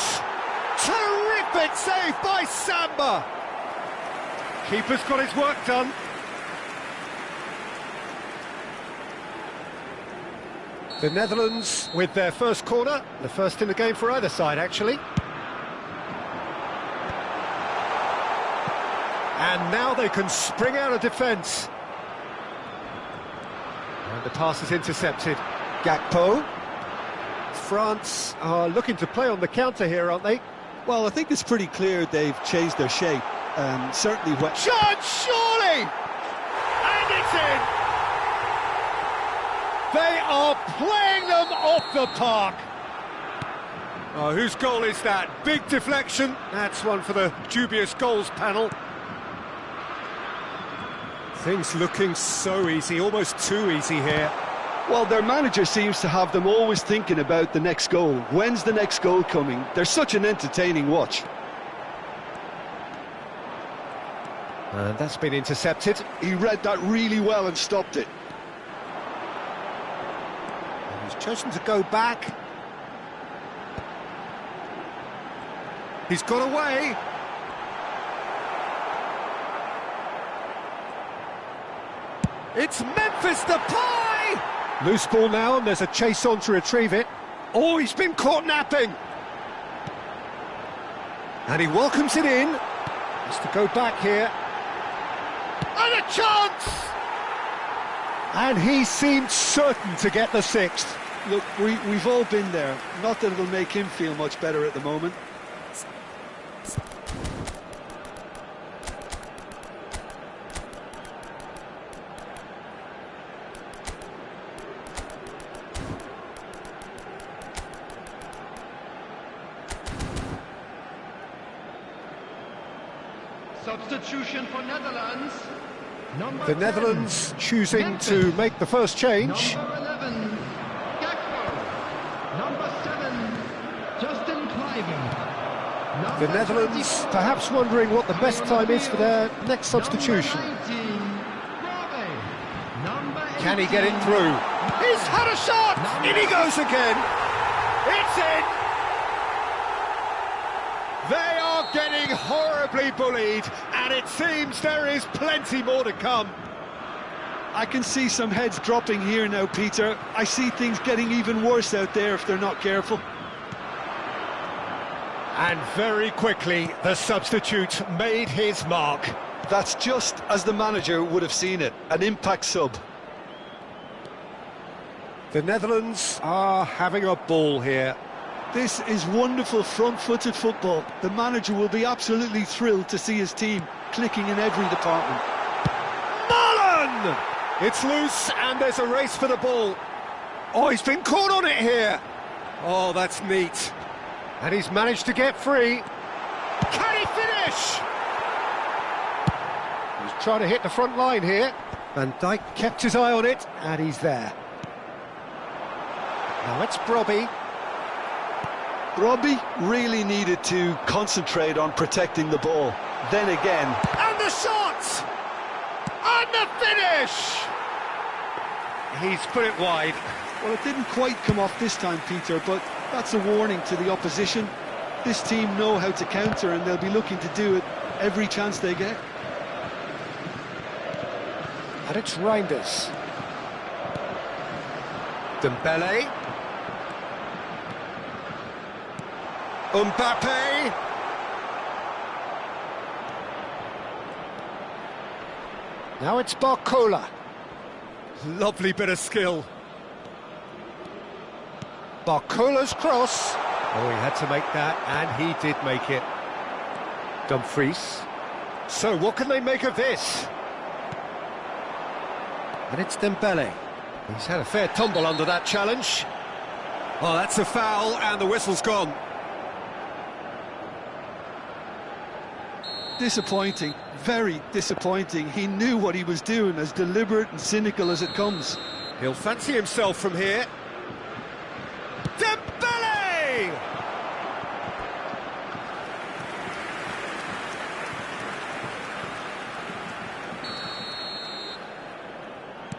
Terrific save by Samba! Keeper's got his work done. The Netherlands with their first corner, the first in the game for either side, actually. And now they can spring out of defence. And the pass is intercepted. Gakpo. France are looking to play on the counter here, aren't they? Well, I think it's pretty clear they've changed their shape. Certainly when... Shot, surely! And it's in! They are playing them off the park. Oh, whose goal is that? Big deflection. That's one for the dubious goals panel. Things looking so easy, almost too easy here. Well, their manager seems to have them always thinking about the next goal. When's the next goal coming? They're such an entertaining watch. And that's been intercepted. He read that really well and stopped it. And he's chosen to go back. He's got away. It's Memphis Depay! Loose ball now, and there's a chase on to retrieve it. Oh, he's been caught napping! And he welcomes it in. Has to go back here. And a chance! And he seemed certain to get the sixth. Look, we've all been there. Not that it'll make him feel much better at the moment. Substitution for Netherlands. The Netherlands choosing to make the first change. Number 11, Gakpo. Number 7, Justin Kluivert. The Netherlands perhaps wondering what the best time is for their next substitution. Can he get it through? He's had a shot! In he goes again! It's in! They are getting horribly bullied, and it seems there is plenty more to come. I can see some heads dropping here now, Peter. I see things getting even worse out there if they're not careful. And very quickly, the substitute made his mark. That's just as the manager would have seen it, an impact sub. The Netherlands are having a ball here. This is wonderful front-footed football. The manager will be absolutely thrilled to see his team clicking in every department. Mullen! It's loose and there's a race for the ball. Oh, he's been caught on it here. Oh, that's neat. And he's managed to get free. Can he finish? He's trying to hit the front line here. Van Dijk kept his eye on it and he's there. Now it's Brobby. Robbie really needed to concentrate on protecting the ball. Then again... And the shot! And the finish! He's put it wide. Well, it didn't quite come off this time, Peter, but that's a warning to the opposition. This team know how to counter and they'll be looking to do it every chance they get. And it's Reinders. Dembele. Mbappe. Now it's Barcola. Lovely bit of skill. Barcola's cross. Oh, he had to make that, and he did make it. Dumfries. So, what can they make of this? And it's Dembele. He's had a fair tumble under that challenge. Oh, that's a foul, and the whistle's gone. Disappointing, very disappointing. He knew what he was doing, as deliberate and cynical as it comes. He'll fancy himself from here. Dembele!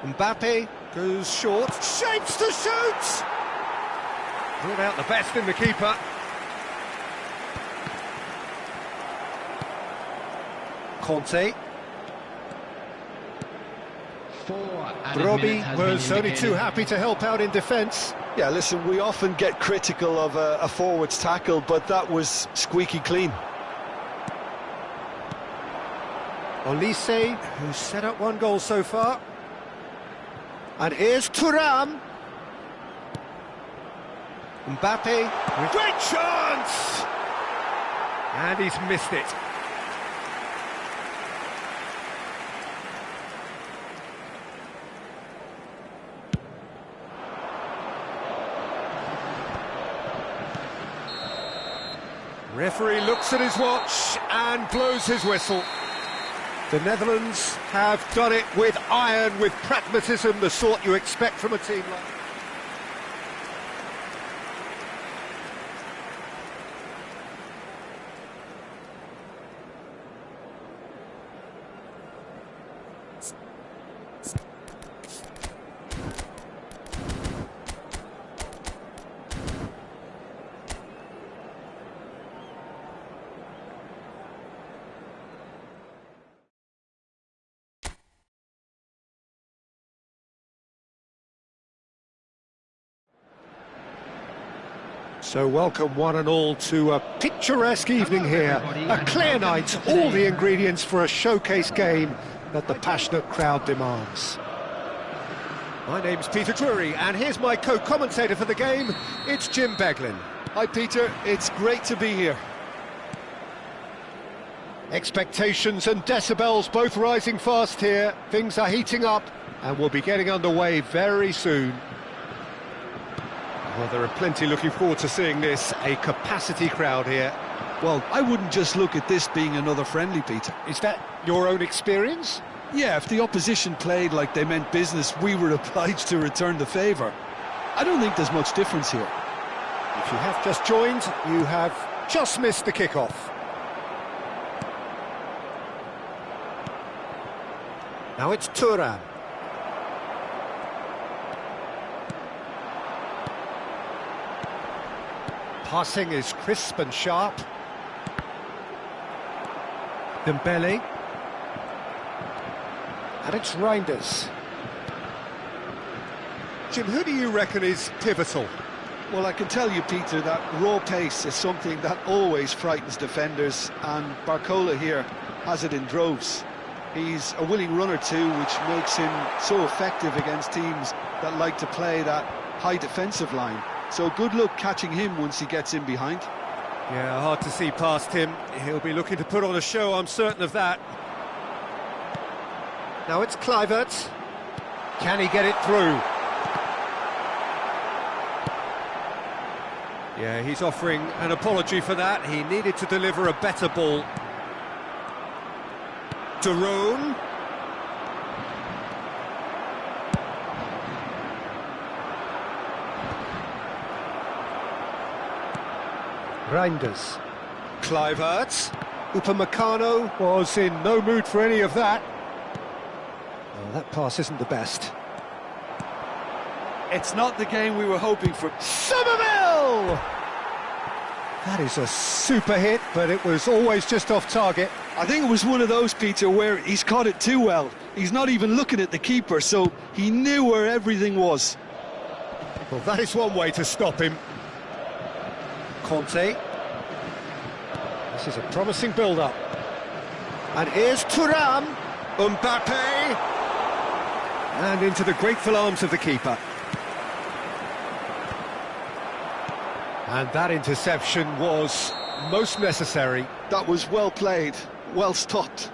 Mbappe goes short, shapes to shoot! Brought out the best in the keeper. Conte. Robbie was only too happy to help out in defence. Yeah, listen, we often get critical of a forward's tackle, but that was squeaky clean. Olise, who's set up one goal so far. And here's Thuram. Mbappe, great chance! And he's missed it. Referee looks at his watch and blows his whistle. The Netherlands have done it with iron, with pragmatism, the sort you expect from a team like that. So welcome one and all to a picturesque evening here, a clear night, all the ingredients for a showcase game that the passionate crowd demands. My name's Peter Drury, and here's my co-commentator for the game, it's Jim Beglin. Hi Peter, it's great to be here. Expectations and decibels both rising fast here, things are heating up, and we'll be getting underway very soon. Well, there are plenty looking forward to seeing this, a capacity crowd here. Well, I wouldn't just look at this being another friendly, Peter. Is that your own experience? Yeah, if the opposition played like they meant business, we were obliged to return the favour. I don't think there's much difference here. If you have just joined, you have just missed the kickoff. Now it's Thuram. Passing is crisp and sharp. Dembele. And it's Reinders. Jim, who do you reckon is pivotal? Well, I can tell you, Peter, that raw pace is something that always frightens defenders, and Barcola here has it in droves. He's a willing runner too, which makes him so effective against teams that like to play that high defensive line. So good luck catching him once he gets in behind. Yeah, hard to see past him. He'll be looking to put on a show, I'm certain of that. Now it's Kluivert. Can he get it through? Yeah, he's offering an apology for that. He needed to deliver a better ball. De Roon. Reinders. Kluivert. Upamecano was in no mood for any of that. Oh, that pass isn't the best. It's not the game we were hoping for. Somerville! That is a super hit, but it was always just off target. I think it was one of those, Peter, where he's caught it too well. He's not even looking at the keeper, so he knew where everything was. Well, that is one way to stop him. Conte. This is a promising build-up. And here's Thuram. Mbappe. And into the grateful arms of the keeper. And that interception was most necessary. That was well played, well stopped.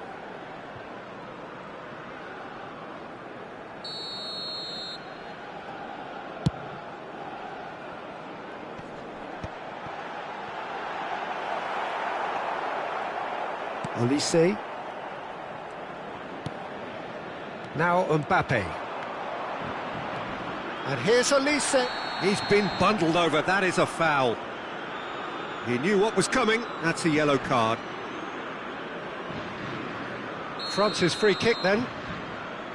Olise. Now Mbappe. And here's Olise. He's been bundled over. That is a foul. He knew what was coming. That's a yellow card. France's free kick then.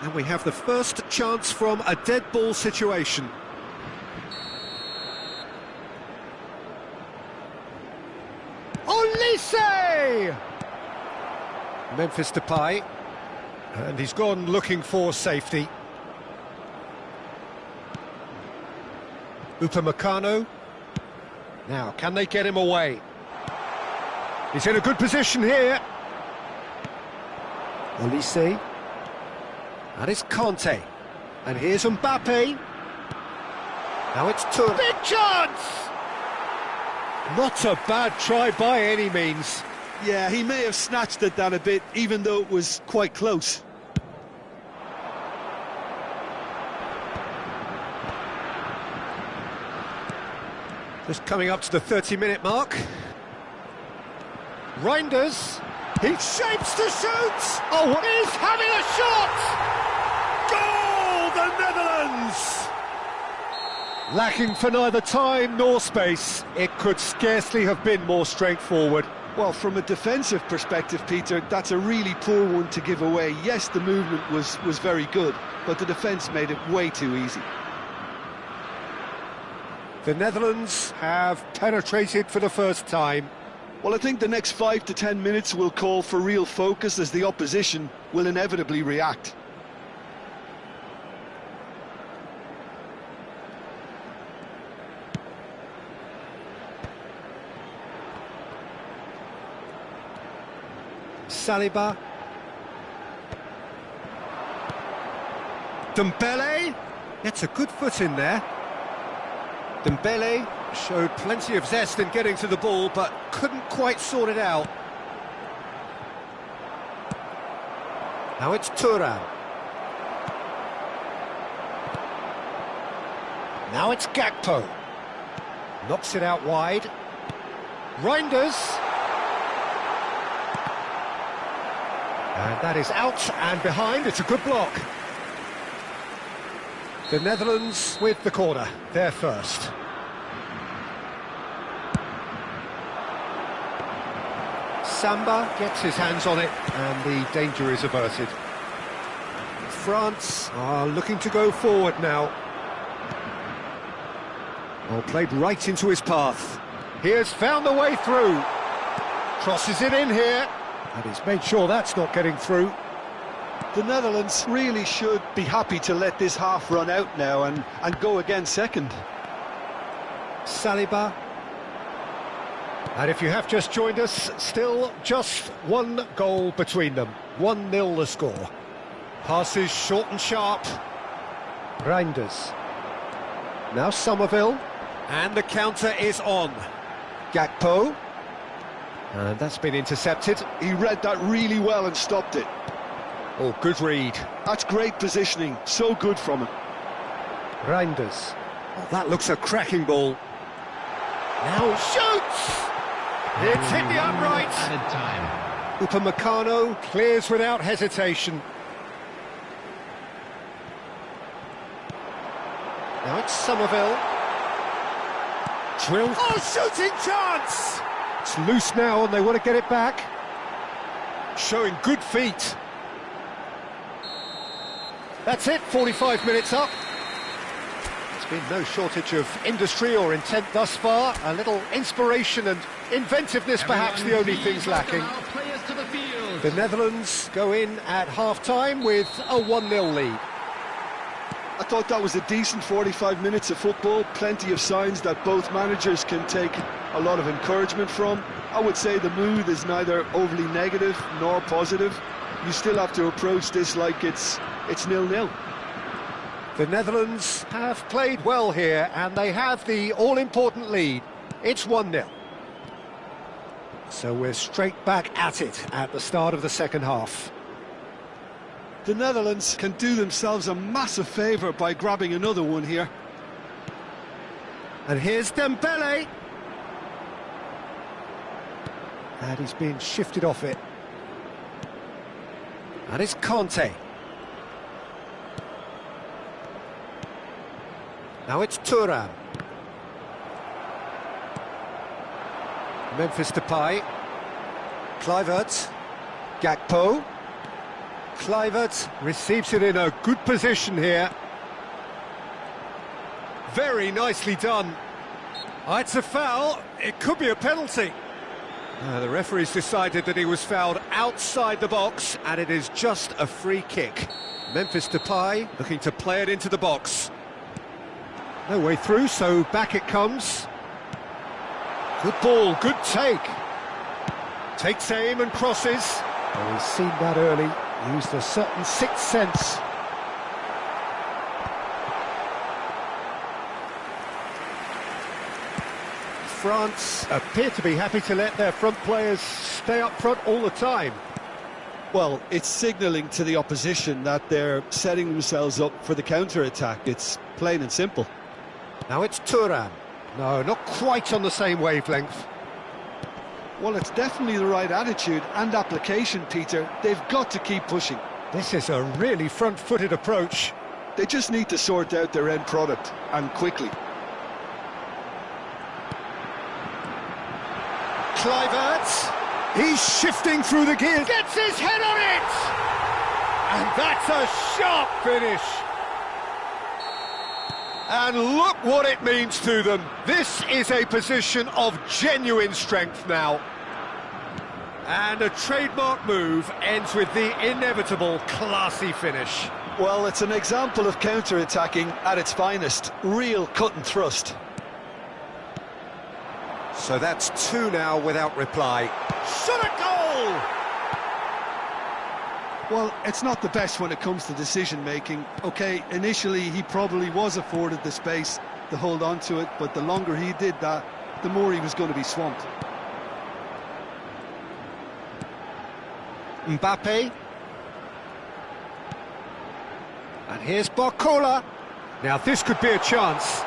And we have the first chance from a dead ball situation. Olise! Memphis Depay. And he's gone looking for safety. Upamecano. Now, can they get him away? He's in a good position here. Olise. And it's Conte. And here's Mbappe. Now it's Thuram. Big chance! Not a bad try by any means. Yeah, he may have snatched at that a bit, even though it was quite close. Just coming up to the 30-minute mark. Reinders. He shapes to shoot! Oh, he's having a shot! Goal, the Netherlands! Lacking for neither time nor space. It could scarcely have been more straightforward. Well, from a defensive perspective, Peter, that's a really poor one to give away. Yes, the movement was very good, but the defence made it way too easy. The Netherlands have penetrated for the first time. Well, I think the next 5 to 10 minutes will call for real focus as the opposition will inevitably react. Saliba. Dembele gets a good foot in there. Dembele showed plenty of zest in getting to the ball, but couldn't quite sort it out. Now it's Thuram. Now it's Gakpo. Knocks it out wide. Reinders. And that is out and behind. It's a good block. The Netherlands with the corner. They're first. Samba gets his hands on it and the danger is averted. France are looking to go forward now. Oh, played right into his path. He has found the way through. Crosses it in here. And he's made sure that's not getting through. The Netherlands really should be happy to let this half run out now and go again second. Saliba. And if you have just joined us, still just one goal between them. 1-0 the score. Passes short and sharp. Reinders. Now Somerville. And the counter is on. Gakpo. And that's been intercepted. He read that really well and stopped it. Oh, good read. That's great positioning. So good from him. Reinders. Oh, that looks a cracking ball. Now shoots! It's hit the upright. Added time. Upamecano clears without hesitation. Now it's Somerville. Drill. Oh, shooting chance! It's loose now and they want to get it back. Showing good feet. That's it, 45 minutes up. There's been no shortage of industry or intent thus far. A little inspiration and inventiveness, perhaps the only things lacking. The Netherlands go in at half-time with a 1-0 lead. I thought that was a decent 45 minutes of football, plenty of signs that both managers can take a lot of encouragement from. I would say the mood is neither overly negative nor positive. You still have to approach this like it's 0-0. The Netherlands have played well here, and they have the all-important lead. It's 1-0. So we're straight back at it at the start of the second half. The Netherlands can do themselves a massive favour by grabbing another one here. And here's Dembele. And he's being shifted off it. And it's Conte. Now it's Thuram. Memphis Depay. Kluivert. Gakpo. Kluivert receives it in a good position here. Very nicely done. It's a foul. It could be a penalty. The referee's decided that he was fouled outside the box, and it is just a free kick. Memphis Depay looking to play it into the box. No way through, so back it comes. Good ball, good take. Takes aim and crosses. Oh, he's seen that early. Used a certain sixth sense. France appear to be happy to let their front players stay up front all the time. Well, it's signalling to the opposition that they're setting themselves up for the counter-attack. It's plain and simple. Now it's Thuram. No, not quite on the same wavelength. Well, it's definitely the right attitude and application, Peter. They've got to keep pushing. This is a really front-footed approach. They just need to sort out their end product, and quickly. Kluivert, he's shifting through the gears, gets his head on it! And that's a sharp finish. And look what it means to them. This is a position of genuine strength now. And a trademark move ends with the inevitable classy finish. Well, it's an example of counter-attacking at its finest. Real cut and thrust. So that's two now without reply. Shot a goal! Well, it's not the best when it comes to decision-making. OK, initially he probably was afforded the space to hold on to it, but the longer he did that, the more he was going to be swamped. Mbappe. And here's Barcola. Now this could be a chance.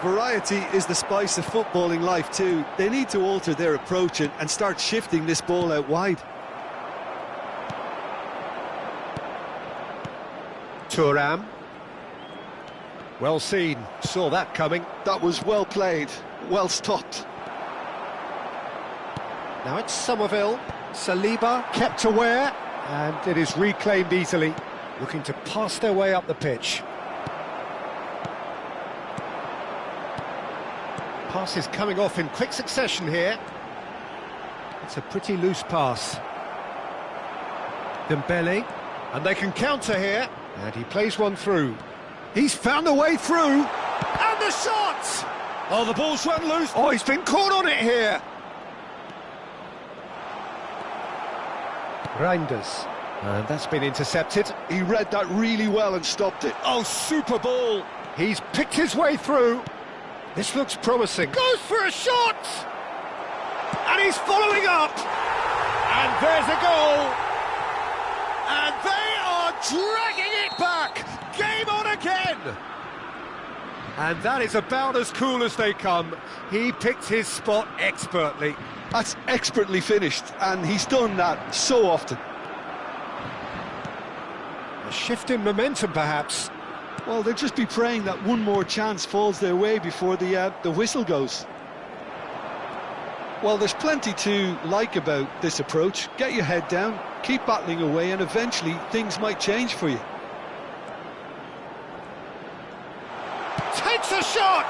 Variety is the spice of footballing life too. They need to alter their approach and start shifting this ball out wide. Thuram. Well seen, saw that coming. That was well played, well stopped. Now it's Somerville. Saliba kept aware, and it is reclaimed easily. Looking to pass their way up the pitch. Passes coming off in quick succession here. It's a pretty loose pass. Dembele, and they can counter here. And he plays one through. He's found a way through. And the shot! Oh, the ball's run loose. Oh, he's been caught on it here. Reinders. And that's been intercepted. He read that really well and stopped it. Oh, super ball. He's picked his way through. This looks promising. Goes for a shot! And he's following up. And there's a goal. And they are dragging it back. Game on again. And that is about as cool as they come. He picked his spot expertly. That's expertly finished, and he's done that so often. A shift in momentum, perhaps. Well, they'll just be praying that one more chance falls their way before the whistle goes. Well, there's plenty to like about this approach. Get your head down, keep battling away, and eventually things might change for you. Takes a shot!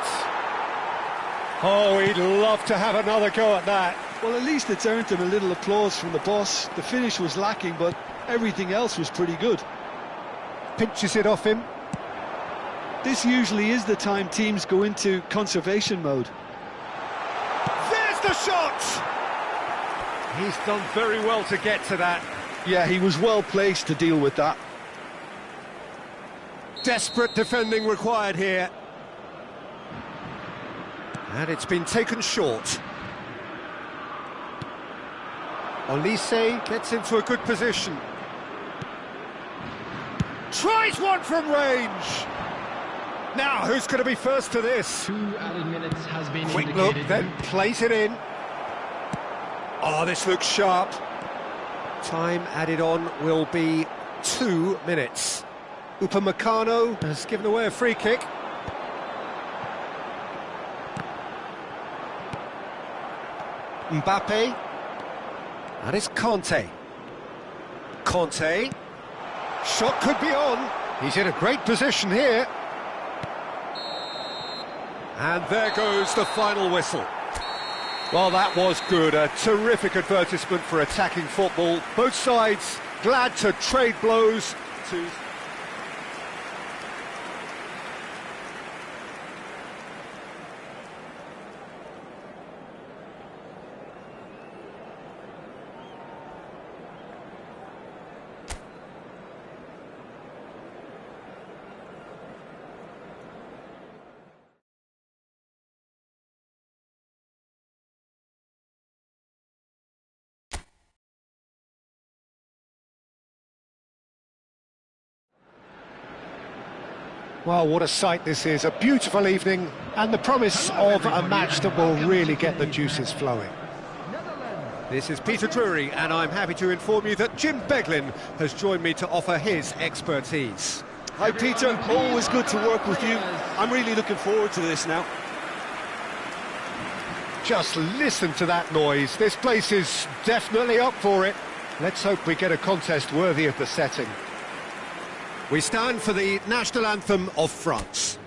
Oh, he'd love to have another go at that. Well, at least it's earned him a little applause from the boss. The finish was lacking, but everything else was pretty good. pinches it off him. This usually is the time teams go into conservation mode. There's the shot! He's done very well to get to that. Yeah, he was well placed to deal with that. Desperate defending required here. And it's been taken short. Olise gets into a good position. Tries one from range. Now, who's going to be first to this? 2 added minutes has been Quick indicated. look, then plays it in. Oh, this looks sharp. Time added on will be 2 minutes. Upamecano has given away a free kick. Mbappe. That is Conte. Conte. Shot could be on. He's in a great position here. And there goes the final whistle. Well, that was good. A terrific advertisement for attacking football. Both sides glad to trade blows to... Well, what a sight this is. A beautiful evening and the promise of a match that will really get the juices flowing. This is Peter Drury, and I'm happy to inform you that Jim Beglin has joined me to offer his expertise. Hi Peter, always good to work with you. I'm really looking forward to this now. Just listen to that noise. This place is definitely up for it. Let's hope we get a contest worthy of the setting. We stand for the national anthem of France.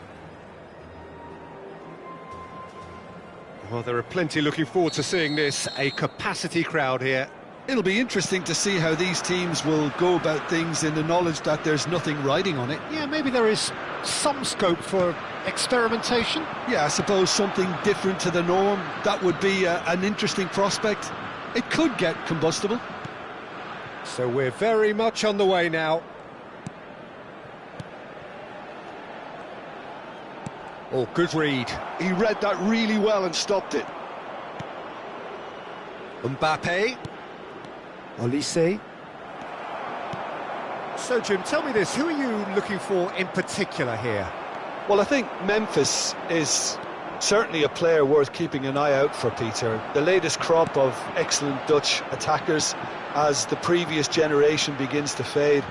Well, there are plenty looking forward to seeing this, a capacity crowd here. It'll be interesting to see how these teams will go about things in the knowledge that there's nothing riding on it. Yeah, maybe there is some scope for experimentation. Yeah, I suppose something different to the norm. That would be an interesting prospect. It could get combustible. So we're very much on the way now. Oh, good read. He read that really well and stopped it. Mbappe. Olise. So, Jim, tell me this, who are you looking for in particular here? Well, I think Memphis is certainly a player worth keeping an eye out for, Peter. The latest crop of excellent Dutch attackers as the previous generation begins to fade.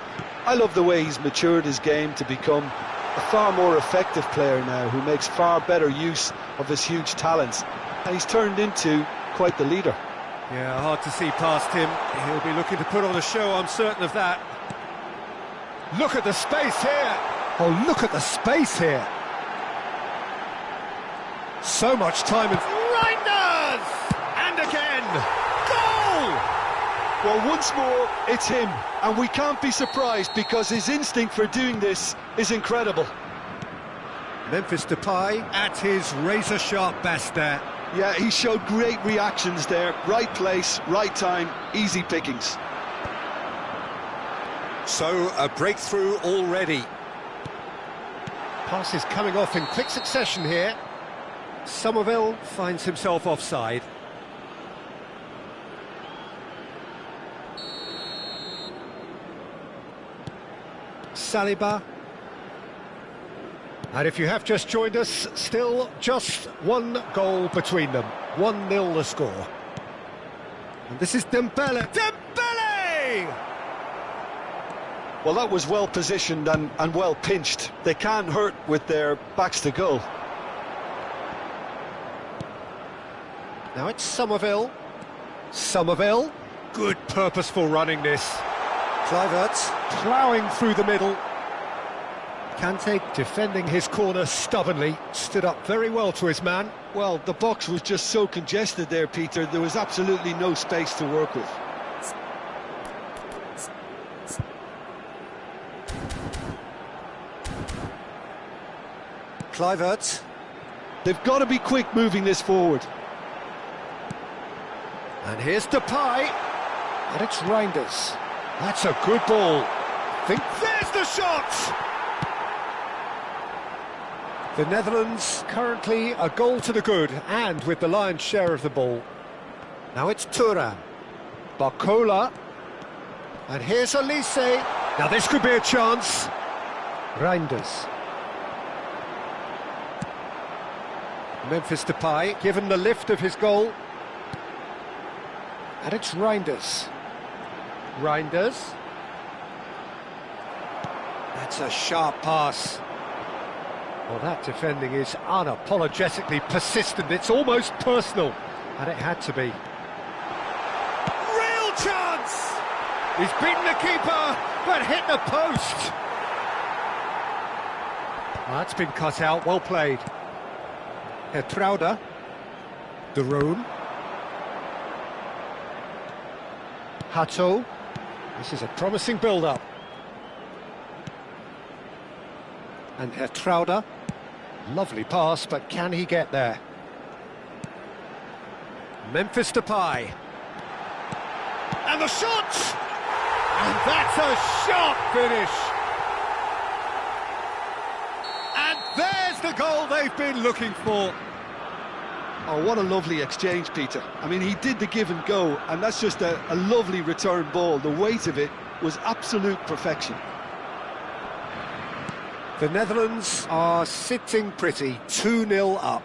I love the way he's matured his game to become a far more effective player now, who makes far better use of his huge talents, and he's turned into quite the leader. Yeah, hard to see past him. He'll be looking to put on a show, I'm certain of that. Look at the space here! Oh, look at the space here! So much time and... Reinders! And again! Goal! Well, once more, it's him, and we can't be surprised because his instinct for doing this is incredible. Memphis Depay at his razor-sharp best there. Yeah, he showed great reactions there. Right place, right time, easy pickings. So, a breakthrough already. Passes coming off in quick succession here. Somerville finds himself offside. Saliba. And if you have just joined us, still just one goal between them. 1-0 the score. And this is Dembele. Dembele! Well, that was well positioned and well pinched. They can't hurt with their backs to goal. Now it's Somerville. Somerville. Good purposeful running this. Kluivert ploughing through the middle. Kante defending his corner stubbornly, stood up very well to his man. Well, the box was just so congested there, Peter. There was absolutely no space to work with. Kluivert. They've got to be quick moving this forward. And here's Depay. And it's Reinders. That's a good ball. There's the shot! The Netherlands currently a goal to the good, and with the lion's share of the ball. Now it's Thuram. Barcola. And here's Elise. Now this could be a chance. Reinders. Memphis Depay, given the lift of his goal. And it's Reinders. Reinders. That's a sharp pass. Well, that defending is unapologetically persistent. It's almost personal. And it had to be. Real chance! He's beaten the keeper, but hit the post. Well, that's been cut out. Well played. Hertrauda. De Roon. Hato. This is a promising build-up. And Hertrauda. Lovely pass, but can he get there? Memphis Depay. And the shot! And that's a sharp finish! And there's the goal they've been looking for. Oh, what a lovely exchange, Peter. I mean, he did the give and go, and that's just a lovely return ball. The weight of it was absolute perfection. The Netherlands are sitting pretty, 2-0 up.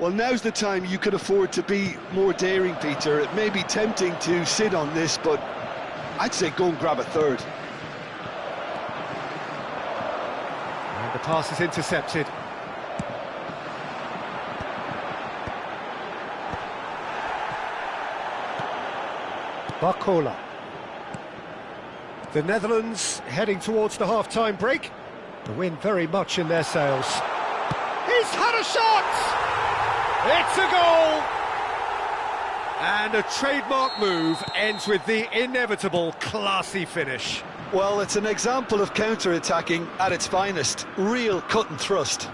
Well, now's the time you could afford to be more daring, Peter. It may be tempting to sit on this, but I'd say go and grab a third. And the pass is intercepted. Barcola. The Netherlands heading towards the half-time break. The wind very much in their sails. He's had a shot! It's a goal! And a trademark move ends with the inevitable classy finish. Well, it's an example of counter-attacking at its finest. Real cut and thrust.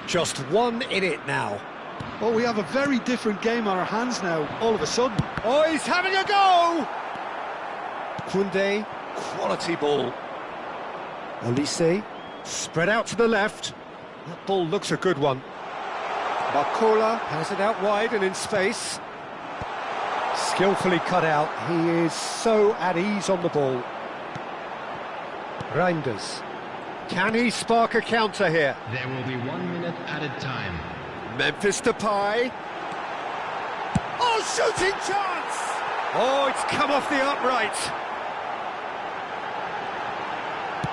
Just one in it now. Well, we have a very different game on our hands now, all of a sudden. Oh, he's having a go! Koundé, quality ball. Elise, spread out to the left. That ball looks a good one. Barcola has it out wide and in space. Skillfully cut out. He is so at ease on the ball. Reinders. Can he spark a counter here? There will be 1 minute added time. Memphis Depay. Oh, shooting chance! Oh, it's come off the upright.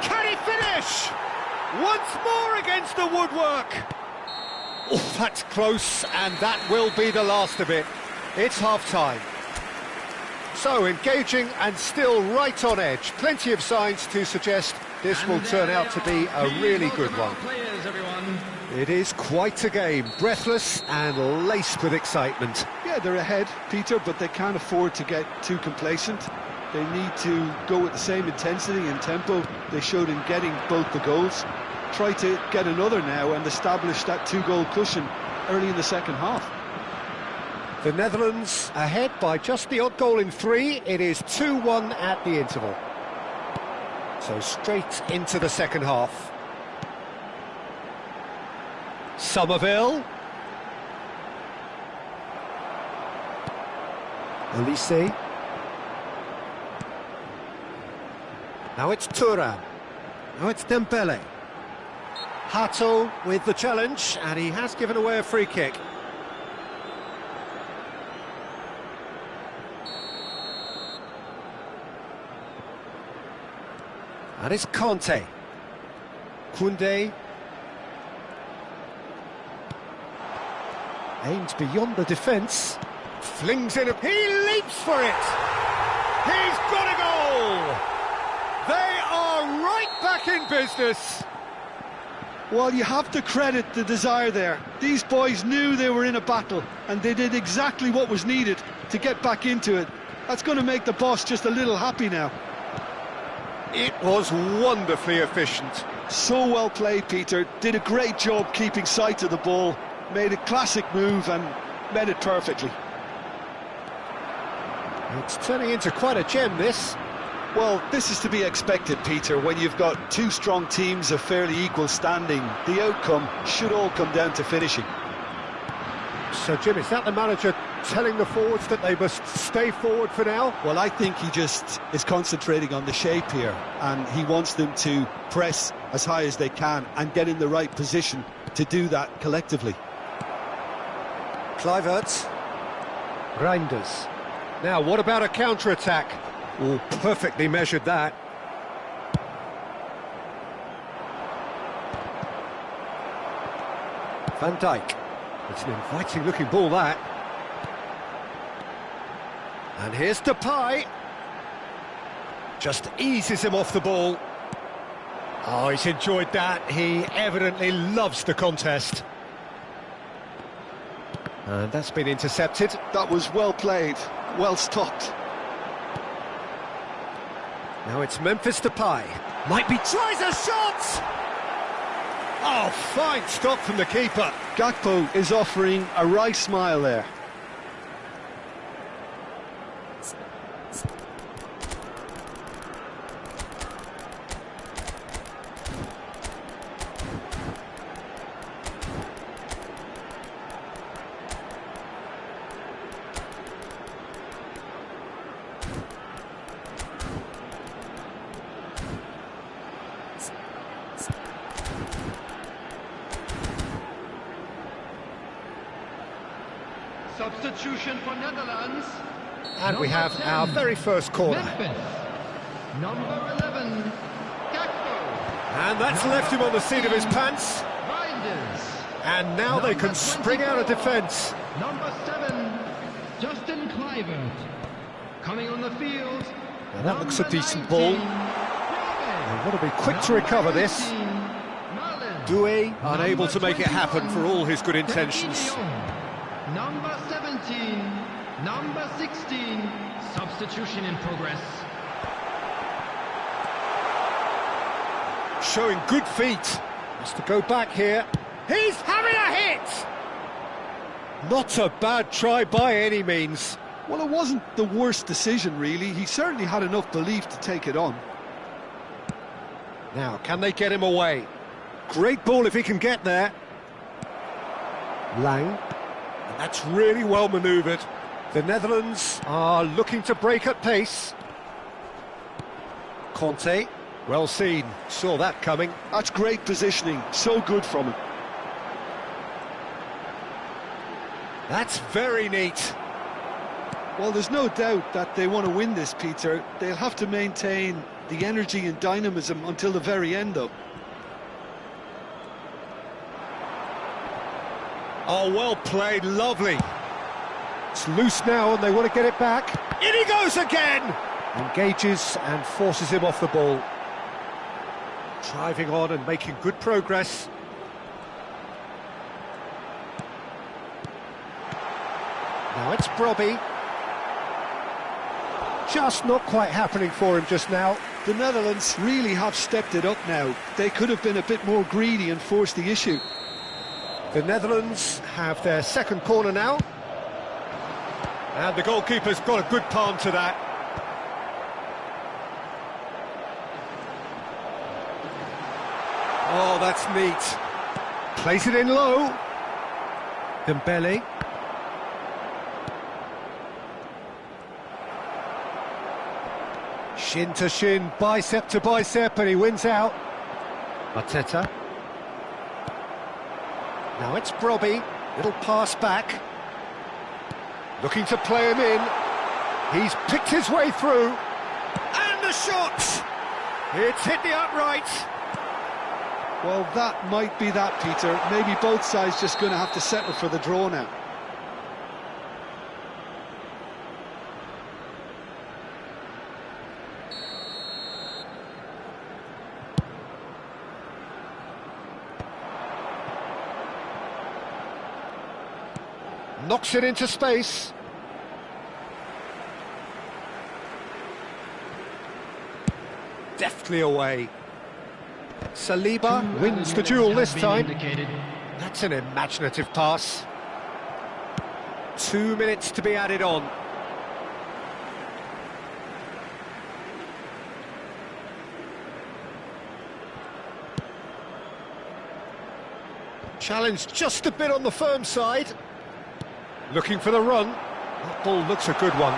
Can he finish? Once more against the woodwork. Oh, that's close, and that will be the last of it. It's half-time. So, engaging and still right on edge. Plenty of signs to suggest this will turn out to be a really good one. It is quite a game, breathless and laced with excitement. Yeah, they're ahead, Peter, but they can't afford to get too complacent. They need to go with the same intensity and tempo they showed in getting both the goals. Try to get another now and establish that two-goal cushion early in the second half. The Netherlands ahead by just the odd goal in 3. It is 2-1 at the interval. So straight into the second half. Somerville. Elise. Now it's Thuram. Now it's Dembele. Hato with the challenge, and he has given away a free kick. And it's Conte. Koundé. Aims beyond the defence. Flings in. He leaps for it. He's got a goal. They are right back in business. Well, you have to credit the desire there. These boys knew they were in a battle, and they did exactly what was needed to get back into it. That's going to make the boss just a little happy now. It was wonderfully efficient. So well played, Peter. Did a great job keeping sight of the ball, made a classic move and met it perfectly. It's turning into quite a gem, this. Well, this is to be expected, Peter. When you've got two strong teams of fairly equal standing, the outcome should all come down to finishing. So, Jim, is that the manager telling the forwards that they must stay forward for now? Well, I think he just is concentrating on the shape here, and he wants them to press as high as they can and get in the right position to do that collectively. Kluivert. Reinders. Now, what about a counter-attack? Oh, perfectly measured that. Van Dijk. It's an inviting-looking ball, that. And here's Depay. Just eases him off the ball. Oh, he's enjoyed that. He evidently loves the contest. And that's been intercepted. That was well played, well stopped. Now it's Memphis Depay. Might be... Tries a shot! Oh, fine stop from the keeper. Gakpo is offering a wry smile there. Substitution for Netherlands. And we have our very first corner. Memphis. Number 11, Gakpo. And that's left him on the seat of his pants. Reinders. And now they can spring out of defence. Number 7, Justin Kluivert. Coming on the field. Now that looks a decent ball. They want to be quick to recover this. Doué unable to make it happen for all his good intentions. Number 17, number 16, substitution in progress. Showing good feet. Has to go back here. He's having a hit! Not a bad try by any means. Well, it wasn't the worst decision, really. He certainly had enough belief to take it on. Now, can they get him away? Great ball if he can get there. Lang. And that's really well manoeuvred. The Netherlands are looking to break at pace. Conte. Well seen. Saw that coming. That's great positioning. So good from him. That's very neat. Well, there's no doubt that they want to win this, Peter. They'll have to maintain the energy and dynamism until the very end, though. Oh, well played, lovely. It's loose now and they want to get it back. In he goes again! Engages and forces him off the ball. Driving on and making good progress. Now it's Brobby. Just not quite happening for him just now. The Netherlands really have stepped it up now. They could have been a bit more greedy and forced the issue. The Netherlands have their second corner now. And the goalkeeper's got a good palm to that. Oh, that's neat. Plays it in low. Dembele. Shin to shin, bicep to bicep, and he wins out. Arteta. Now it's Brobby, little pass back. Looking to play him in. He's picked his way through. And the shot! It's hit the upright. Well, that might be that, Peter. Maybe both sides just going to have to settle for the draw now. Knocks it into space. Deftly away. Saliba wins the duel this time. Indicated. That's an imaginative pass. 2 minutes to be added on. Challenge just a bit on the firm side. Looking for the run. That ball looks a good one.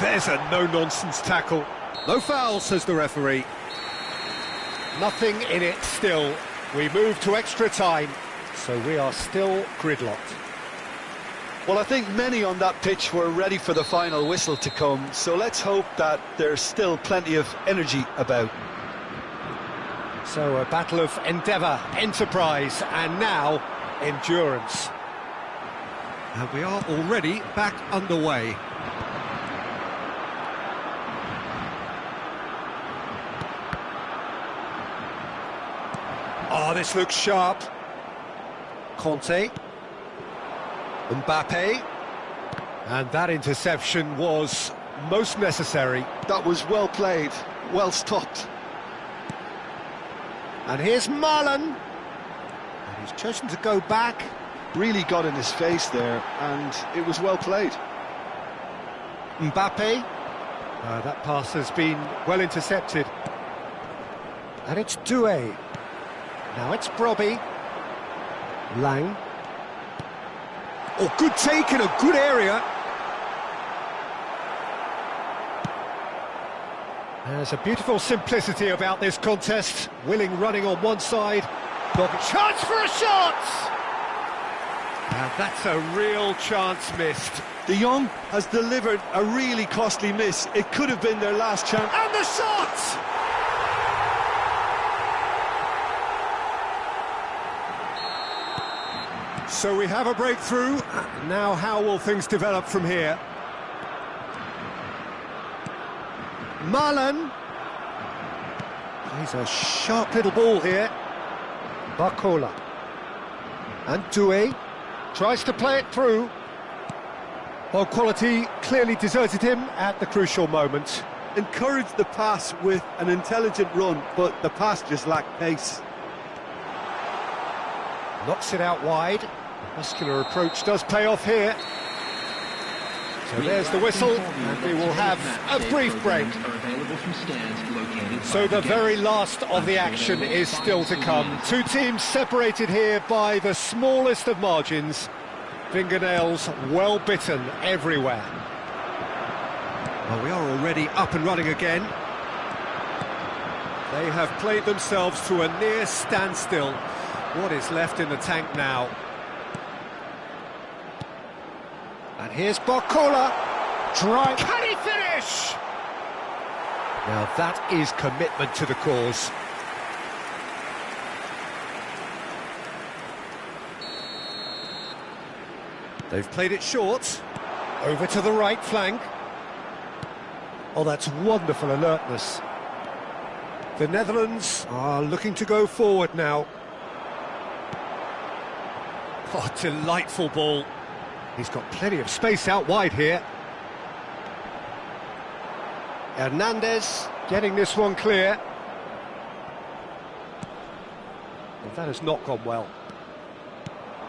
There's a no-nonsense tackle. No foul, says the referee. Nothing in it still. We move to extra time, so we are still gridlocked. Well, I think many on that pitch were ready for the final whistle to come, so let's hope that there's still plenty of energy about. So a battle of endeavour, enterprise, and now endurance. And we are already back underway. Oh, this looks sharp. Conte. Mbappe. And that interception was most necessary. That was well played, well stopped. And here's Marlon. And he's chosen to go back. Really got in his face there, and it was well played. Mbappe. That pass has been well intercepted. And it's Doué. Now it's Brobby. Lang. Oh, good take in a good area. There's a beautiful simplicity about this contest. Willing running on one side. Chance for a shot! And that's a real chance missed. De Jong has delivered a really costly miss. It could have been their last chance. And the shot! So we have a breakthrough. Now how will things develop from here? Marlon. Plays a sharp little ball here. Barcola. And Doué tries to play it through. Well, quality clearly deserted him at the crucial moment. Encouraged the pass with an intelligent run, but the pass just lacked pace. Knocks it out wide. Muscular approach does pay off here. So there's the whistle, and we will have a brief break. So the very last of the action is still to come. Two teams separated here by the smallest of margins. Fingernails well bitten everywhere. Well, we are already up and running again. They have played themselves to a near standstill. What is left in the tank now? And here's Barcola. Try. Can he finish? Now that is commitment to the cause. They've played it short. Over to the right flank. Oh, that's wonderful alertness. The Netherlands are looking to go forward now. Oh, delightful ball. He's got plenty of space out wide here. Hernandez getting this one clear. Well, that has not gone well.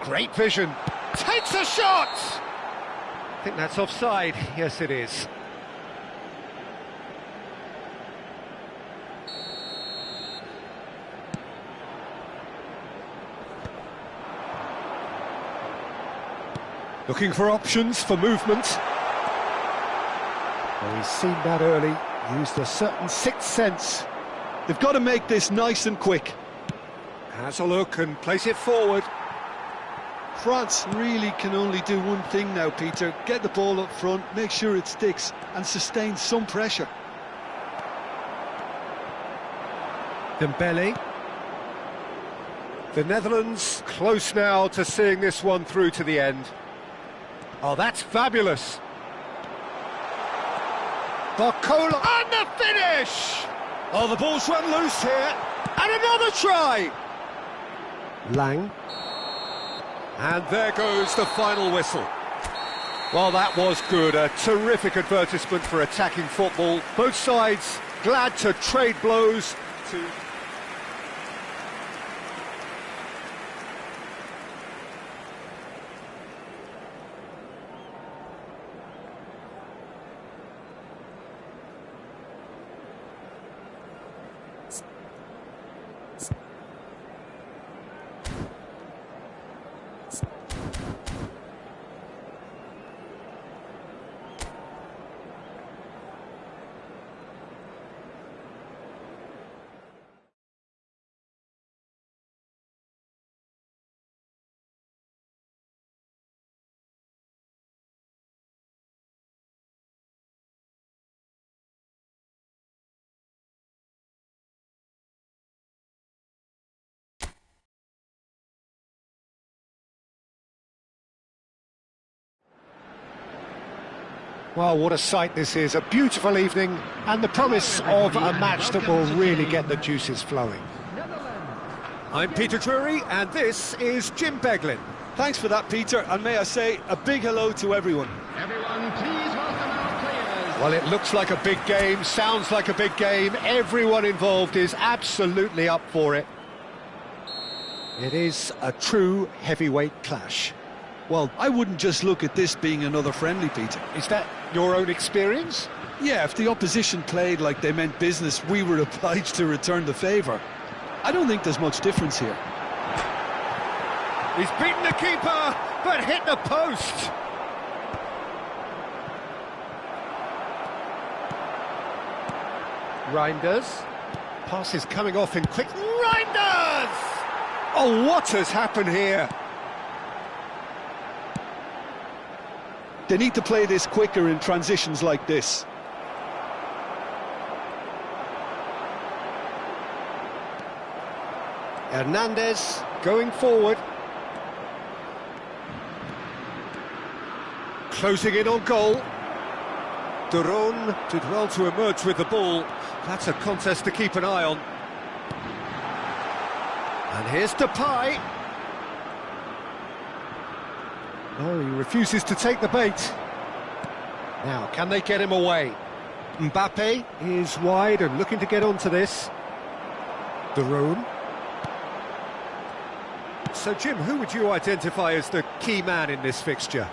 Great vision. Takes a shot! I think that's offside. Yes, it is. Looking for options for movement. Well, he's seen that early, used a certain sixth sense. They've got to make this nice and quick. Has a look and place it forward. France really can only do one thing now, Peter. Get the ball up front, make sure it sticks, and sustain some pressure. Dembele. The Netherlands close now to seeing this one through to the end. Oh, that's fabulous. Barcola, and the finish! Oh, the ball's run loose here. And another try! Lang. And there goes the final whistle. Well, that was good. A terrific advertisement for attacking football. Both sides glad to trade blows to... Well, what a sight this is, a beautiful evening, and the promise of a match that will really get the juices flowing. I'm Peter Drury, and this is Jim Beglin. Thanks for that, Peter, and may I say a big hello to everyone. Everyone, please welcome our players. Well, it looks like a big game, sounds like a big game. Everyone involved is absolutely up for it. It is a true heavyweight clash. Well, I wouldn't just look at this being another friendly, Peter. Is that your own experience? Yeah, if the opposition played like they meant business, we were obliged to return the favour. I don't think there's much difference here. He's beaten the keeper, but hit the post. Reinders. Pass is coming off in quick. Reinders! Oh, what has happened here? They need to play this quicker in transitions like this. Hernandez going forward. Closing in on goal. Duron did well to emerge with the ball. That's a contest to keep an eye on. And here's Depay. No, he refuses to take the bait. Now, can they get him away? Mbappe is wide and looking to get onto this. Duron. So, Jim, who would you identify as the key man in this fixture?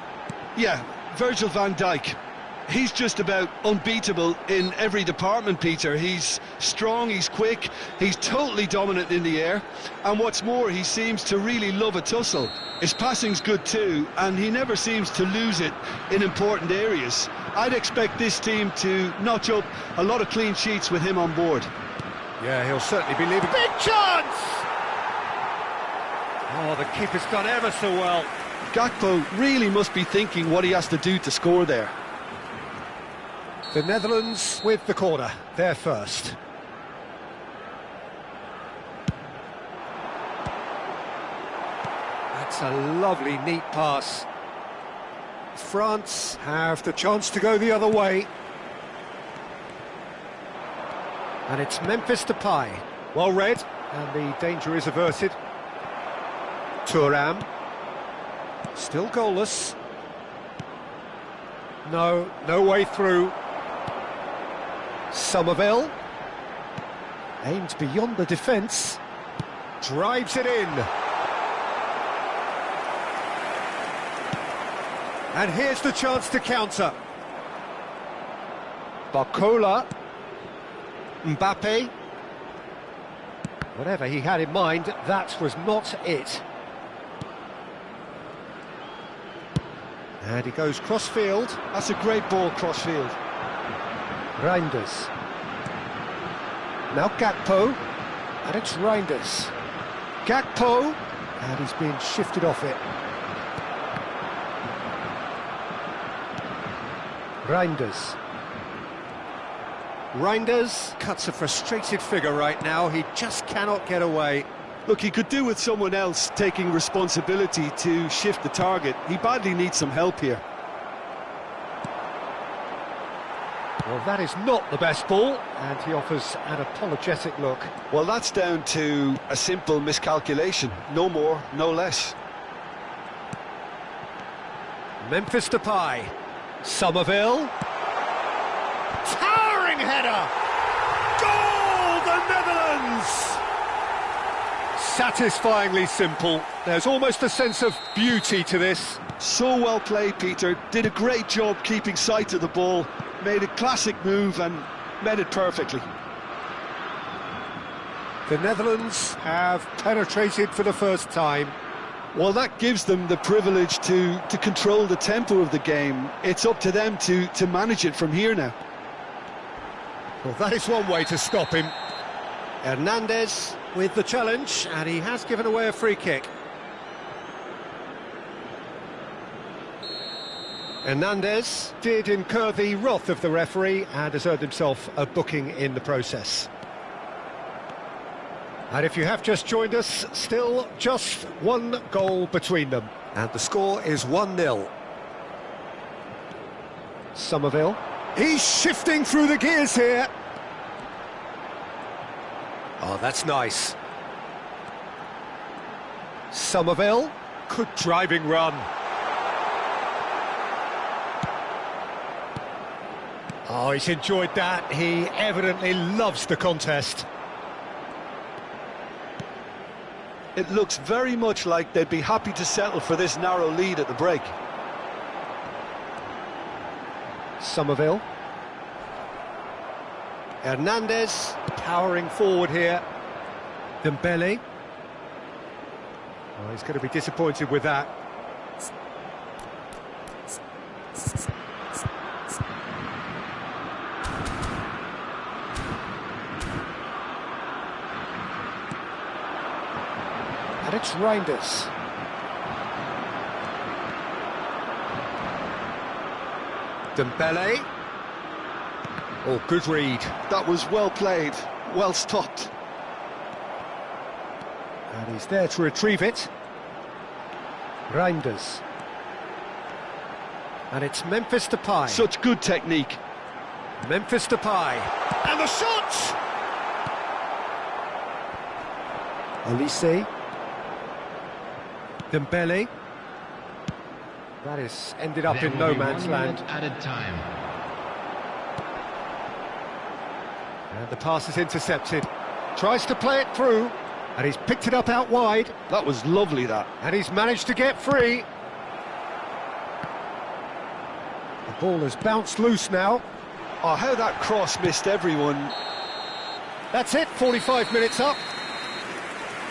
Yeah, Virgil van Dijk. He's just about unbeatable in every department, Peter. He's strong, he's quick, he's totally dominant in the air, and what's more, he seems to really love a tussle. His passing's good too, and he never seems to lose it in important areas. I'd expect this team to notch up a lot of clean sheets with him on board. Yeah, he'll certainly be leaving. Big chance! Oh, the keeper's done ever so well. Gakpo really must be thinking what he has to do to score there. The Netherlands with the corner, they're first. That's a lovely, neat pass. France have the chance to go the other way. And it's Memphis Depay. Well read, and the danger is averted. Thuram. Still goalless. No way through. Somerville. Aimed beyond the defence. Drives it in. And here's the chance to counter. Barcola. Mbappe. Whatever he had in mind, that was not it. And he goes cross-field. That's a great ball cross-field. Reinders. Now Gakpo. And it's Reinders. Gakpo. And he's being shifted off it. Reinders. Reinders cuts a frustrated figure right now. He just cannot get away. Look, he could do with someone else taking responsibility to shift the target. He badly needs some help here. Well, that is not the best ball, and he offers an apologetic look. Well, that's down to a simple miscalculation. No more, no less. Memphis Depay. Somerville. Towering header! Goal, the Netherlands! Satisfyingly simple. There's almost a sense of beauty to this. So well played, Peter. Did a great job keeping sight of the ball. Made a classic move and met it perfectly. The Netherlands have penetrated for the first time. Well, that gives them the privilege to control the tempo of the game. It's up to them to manage it from here now. Well, that is one way to stop him. Hernandez with the challenge, and he has given away a free kick. Hernandez did incur the wrath of the referee and has earned himself a booking in the process. And if you have just joined us, still just one goal between them. And the score is 1-0. Somerville. He's shifting through the gears here. Oh, that's nice. Somerville. Good driving run. Oh, he's enjoyed that. He evidently loves the contest. It looks very much like they'd be happy to settle for this narrow lead at the break. Somerville. Hernandez powering forward here. Dembele. Oh, he's going to be disappointed with that. And it's Reinders. Dembele. Oh, good read. That was well played, well stopped. And he's there to retrieve it. Reinders. And it's Memphis Depay. Such good technique. Memphis Depay. And the shot! Olise. Dembele. That is ended up in no man's land. Added time. And the pass is intercepted. Tries to play it through. And he's picked it up out wide. That was lovely, that. And he's managed to get free. The ball has bounced loose now. Oh, how that cross missed everyone. That's it, 45 minutes up.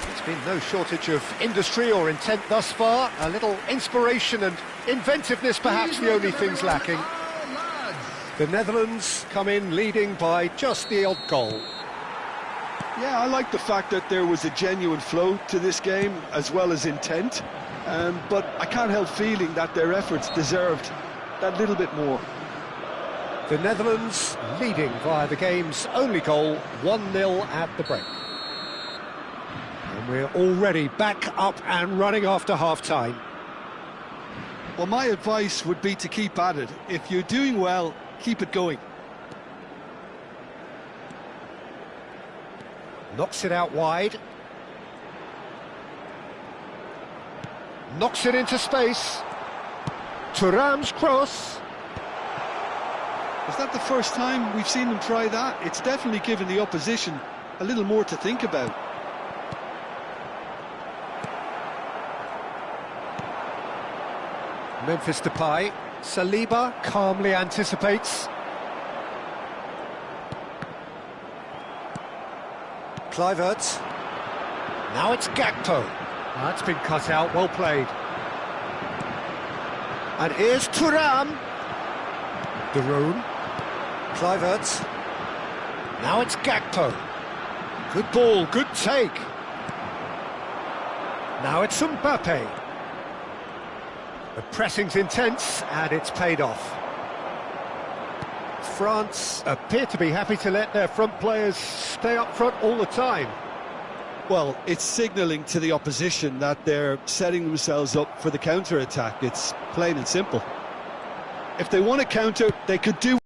There's been no shortage of industry or intent thus far. A little inspiration and inventiveness, perhaps the only things lacking. The Netherlands come in leading by just the odd goal. Yeah, I like the fact that there was a genuine flow to this game, as well as intent. But I can't help feeling that their efforts deserved that little bit more. The Netherlands leading via the game's only goal, 1-0 at the break. And we're already back up and running after half-time. Well, my advice would be to keep at it. If you're doing well, keep it going. Knocks it out wide. Knocks it into space. Thuram's cross. Is that the first time we've seen them try that? It's definitely given the opposition a little more to think about. Memphis Depay. Saliba calmly anticipates. Kluivert. Now it's Gakpo. That's been cut out, well played. And here's Thuram. De Roon. Kluivert. Now it's Gakpo. Good ball, good take. Now it's Mbappe. The pressing's intense and it's paid off. France appear to be happy to let their front players stay up front all the time. Well, it's signalling to the opposition that they're setting themselves up for the counter-attack. It's plain and simple. If they want to counter, they could do.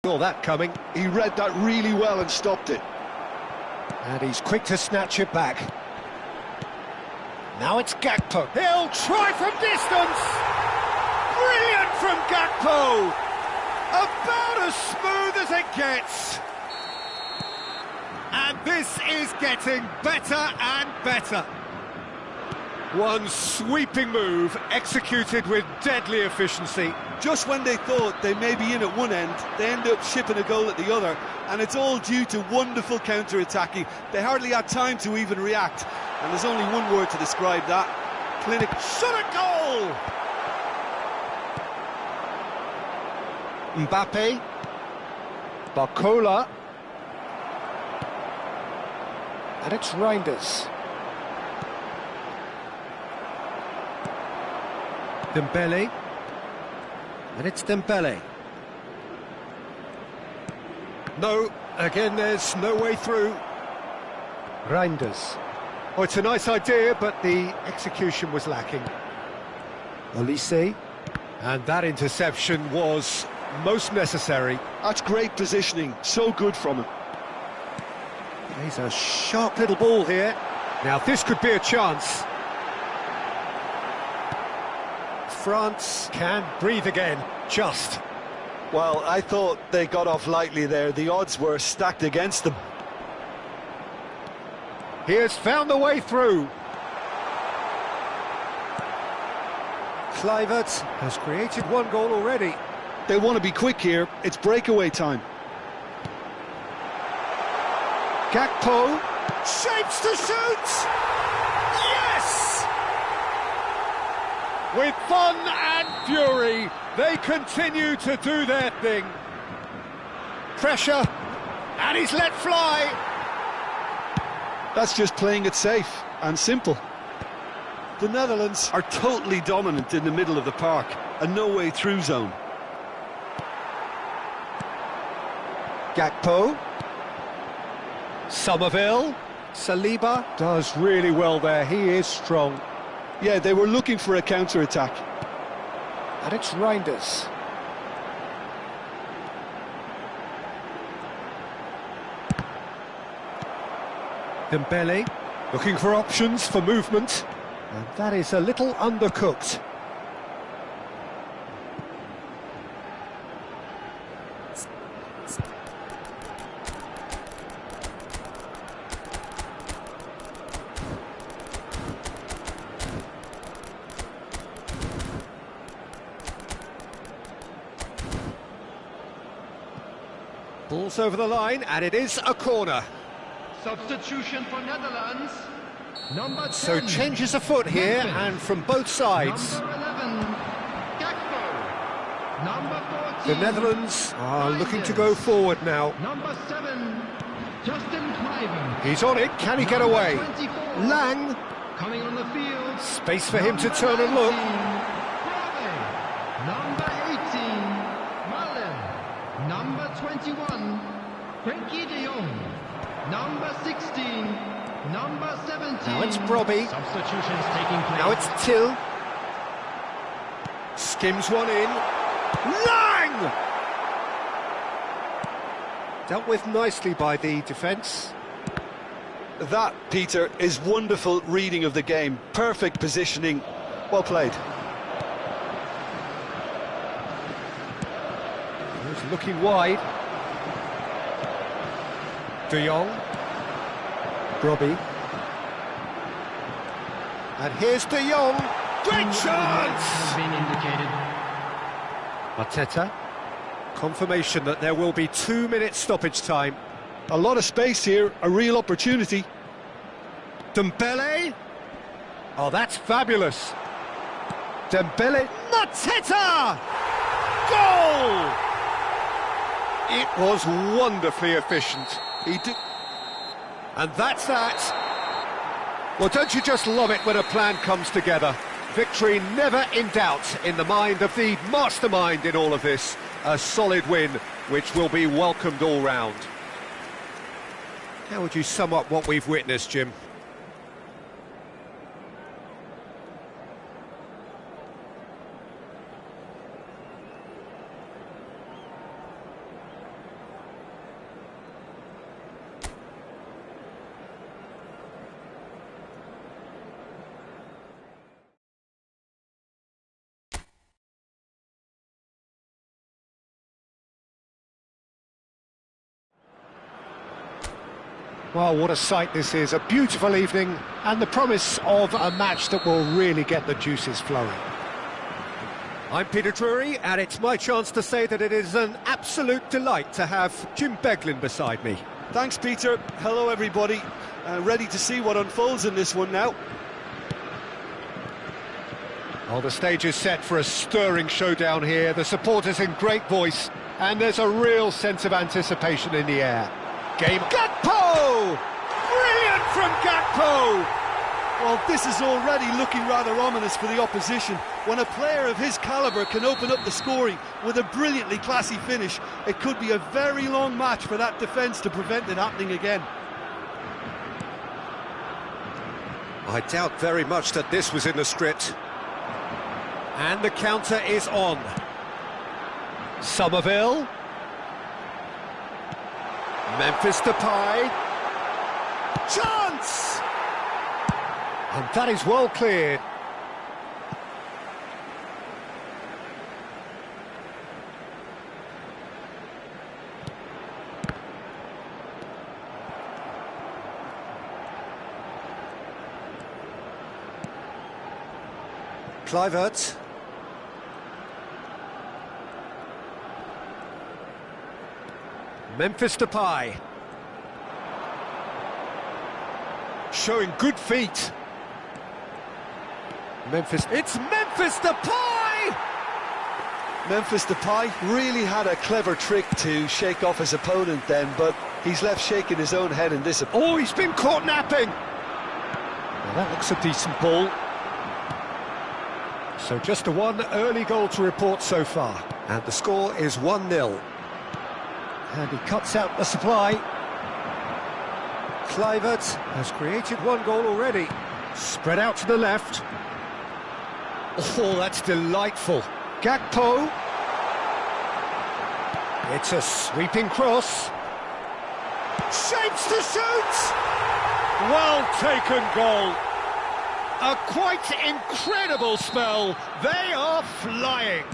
Saw that coming. He read that really well and stopped it. And he's quick to snatch it back. Now it's Gakpo. He'll try from distance. Brilliant from Gakpo. About as smooth as it gets. And this is getting better and better. One sweeping move executed with deadly efficiency. Just when they thought they may be in at one end, they end up shipping a goal at the other, and it's all due to wonderful counter-attacking. They hardly had time to even react, and there's only one word to describe that: clinical. Shot a goal! Mbappe. Barcola. And it's Reinders. Dembele. And it's Dembele. No, again there's no way through. Reinders. Oh, it's a nice idea, but the execution was lacking. Olise. And that interception was most necessary. That's great positioning, so good from him. He's a sharp little ball here. Now this could be a chance. France can breathe again, just. Well, I thought they got off lightly there. The odds were stacked against them. He has found the way through. Kluivert has created one goal already. They want to be quick here. It's breakaway time. Gakpo shapes to shoot! Yes! With fun and fury, they continue to do their thing. Pressure, and he's let fly. That's just playing it safe and simple. The Netherlands are totally dominant in the middle of the park, a no-way through zone. Gakpo. Somerville. Saliba does really well there, he is strong. Yeah, they were looking for a counter-attack. And it's Reinders. Dembele, looking for options for movement. And that is a little undercooked. Ball's over the line, and it is a corner. Substitution for Netherlands. Number 10. So changes afoot here, and from both sides. Number 11, Gakpo. Number 14. The Netherlands are looking to go forward now. Number 7, Justin Kluivert. He's on it, can he get away? 24. Lang, Coming on the field. space for him to turn and look. Number 18, Malen. Number 21, Frenkie de Jong. Number 16, number 17. Now it's Brobbey. Substitutions taking place. Now it's Till. Skims one in. Lang! Dealt with nicely by the defence. That, Peter, is wonderful reading of the game. Perfect positioning. Well played. He's looking wide. De Jong. Brobbey. And here's De Jong. Great chance! Has been indicated. Arteta. Confirmation that there will be 2 minutes stoppage time. A lot of space here, a real opportunity. Dembele. Oh, that's fabulous. Dembele. Arteta! Goal! It was wonderfully efficient. He did. And that's that. Well, don't you just love it when a plan comes together? Victory never in doubt in the mind of the mastermind in all of this. A solid win, which will be welcomed all round. How would you sum up what we've witnessed, Jim? Well, what a sight this is, a beautiful evening and the promise of a match that will really get the juices flowing. I'm Peter Drury, and it's my chance to say that it is an absolute delight to have Jim Beglin beside me. Thanks, Peter. Hello, everybody. Ready to see what unfolds in this one now. Well, the stage is set for a stirring showdown here. The supporters in great voice, and there's a real sense of anticipation in the air. Game. Gakpo! Brilliant from Gakpo! Well, this is already looking rather ominous for the opposition. When a player of his calibre can open up the scoring with a brilliantly classy finish, it could be a very long match for that defence to prevent it happening again. I doubt very much that this was in the script. And the counter is on. Somerville. Memphis Depay. Chance! And that is well cleared. Kluivert. Memphis Depay. Showing good feet. It's Memphis Depay! Memphis Depay really had a clever trick to shake off his opponent then, but he's left shaking his own head in disappointment. Oh, he's been caught napping! Well, that looks a decent ball. So just a one early goal to report so far. And the score is 1-0. And he cuts out the supply. Kluivert has created one goal already. Spread out to the left. Oh, that's delightful. Gakpo. It's a sweeping cross. Shapes to shoot! Well taken goal. A quite incredible spell. They are flying.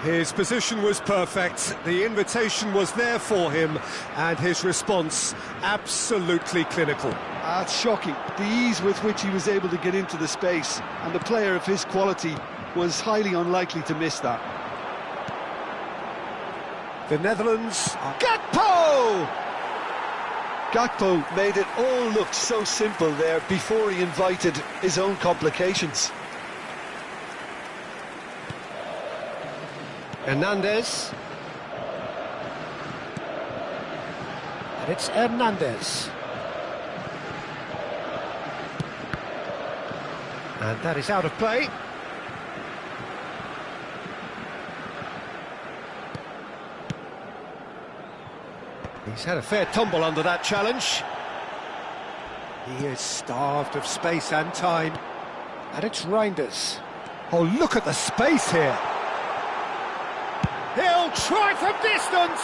His position was perfect, the invitation was there for him, and his response absolutely clinical. That's shocking, the ease with which he was able to get into the space, and the player of his quality was highly unlikely to miss that. The Netherlands, Gakpo! Gakpo made it all look so simple there before he invited his own complications. Hernandez. And it's Hernandez. And that is out of play. He's had a fair tumble under that challenge. He is starved of space and time. And it's Reinders. Oh, look at the space here. He'll try from distance.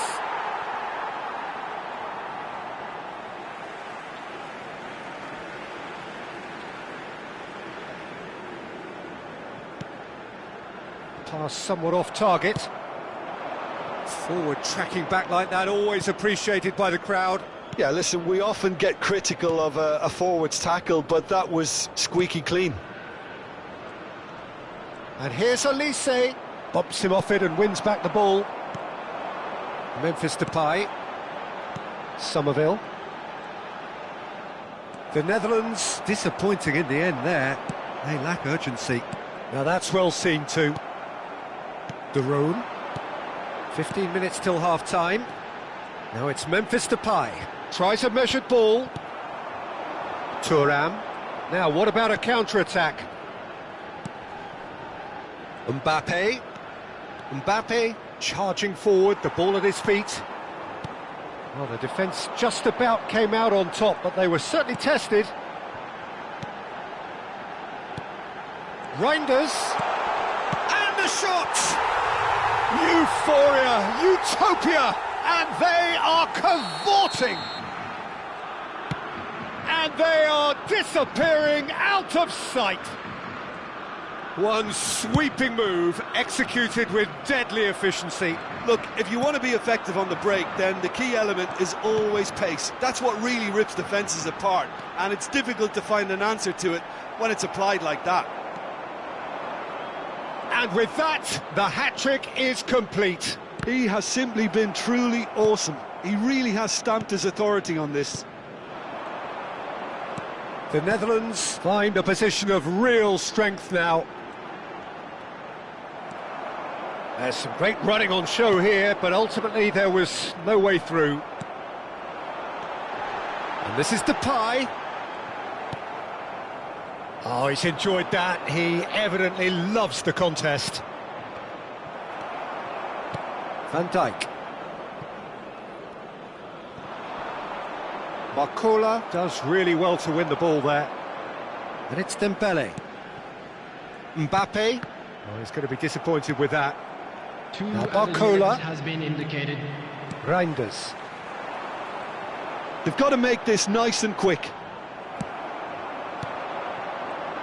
Pass somewhat off target. Forward tracking back like that, always appreciated by the crowd. Yeah, listen, we often get critical of a forward's tackle, but that was squeaky clean. And here's Elise. Bumps him off it and wins back the ball. Memphis Depay. Somerville. The Netherlands disappointing in the end there. They lack urgency. Now that's well seen too. De Roon. 15 minutes till half-time. Now it's Memphis Depay. Tries a measured ball. Thuram. Now what about a counter-attack? Mbappe. Mbappe charging forward, the ball at his feet. Well, the defence just about came out on top, but they were certainly tested. Reinders. And the shot! Euphoria, utopia, and they are cavorting. And they are disappearing out of sight. One sweeping move, executed with deadly efficiency. Look, if you want to be effective on the break, then the key element is always pace. That's what really rips defences apart, and it's difficult to find an answer to it when it's applied like that. And with that, the hat-trick is complete. He has simply been truly awesome. He really has stamped his authority on this. The Netherlands find a position of real strength now. There's some great running on show here, but ultimately there was no way through. And this is Depay. Oh, he's enjoyed that. He evidently loves the contest. Van Dijk. Barcola does really well to win the ball there. And it's Dembele. Mbappe. Oh, he's going to be disappointed with that. Now Barcola Barcola. has been indicated. Reinders. They've got to make this nice and quick.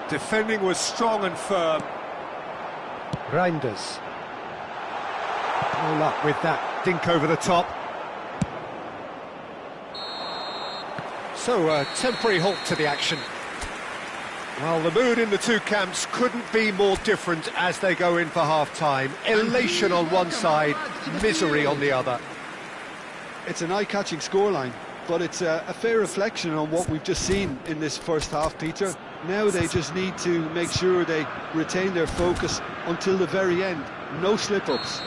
Defending was strong and firm. Reinders. No luck with that dink over the top. So, a temporary halt to the action. Well, the mood in the two camps couldn't be more different as they go in for half-time. Elation on one side, misery on the other. It's an eye-catching scoreline, but it's a fair reflection on what we've just seen in this first half, Peter. Now they just need to make sure they retain their focus until the very end. No slip-ups.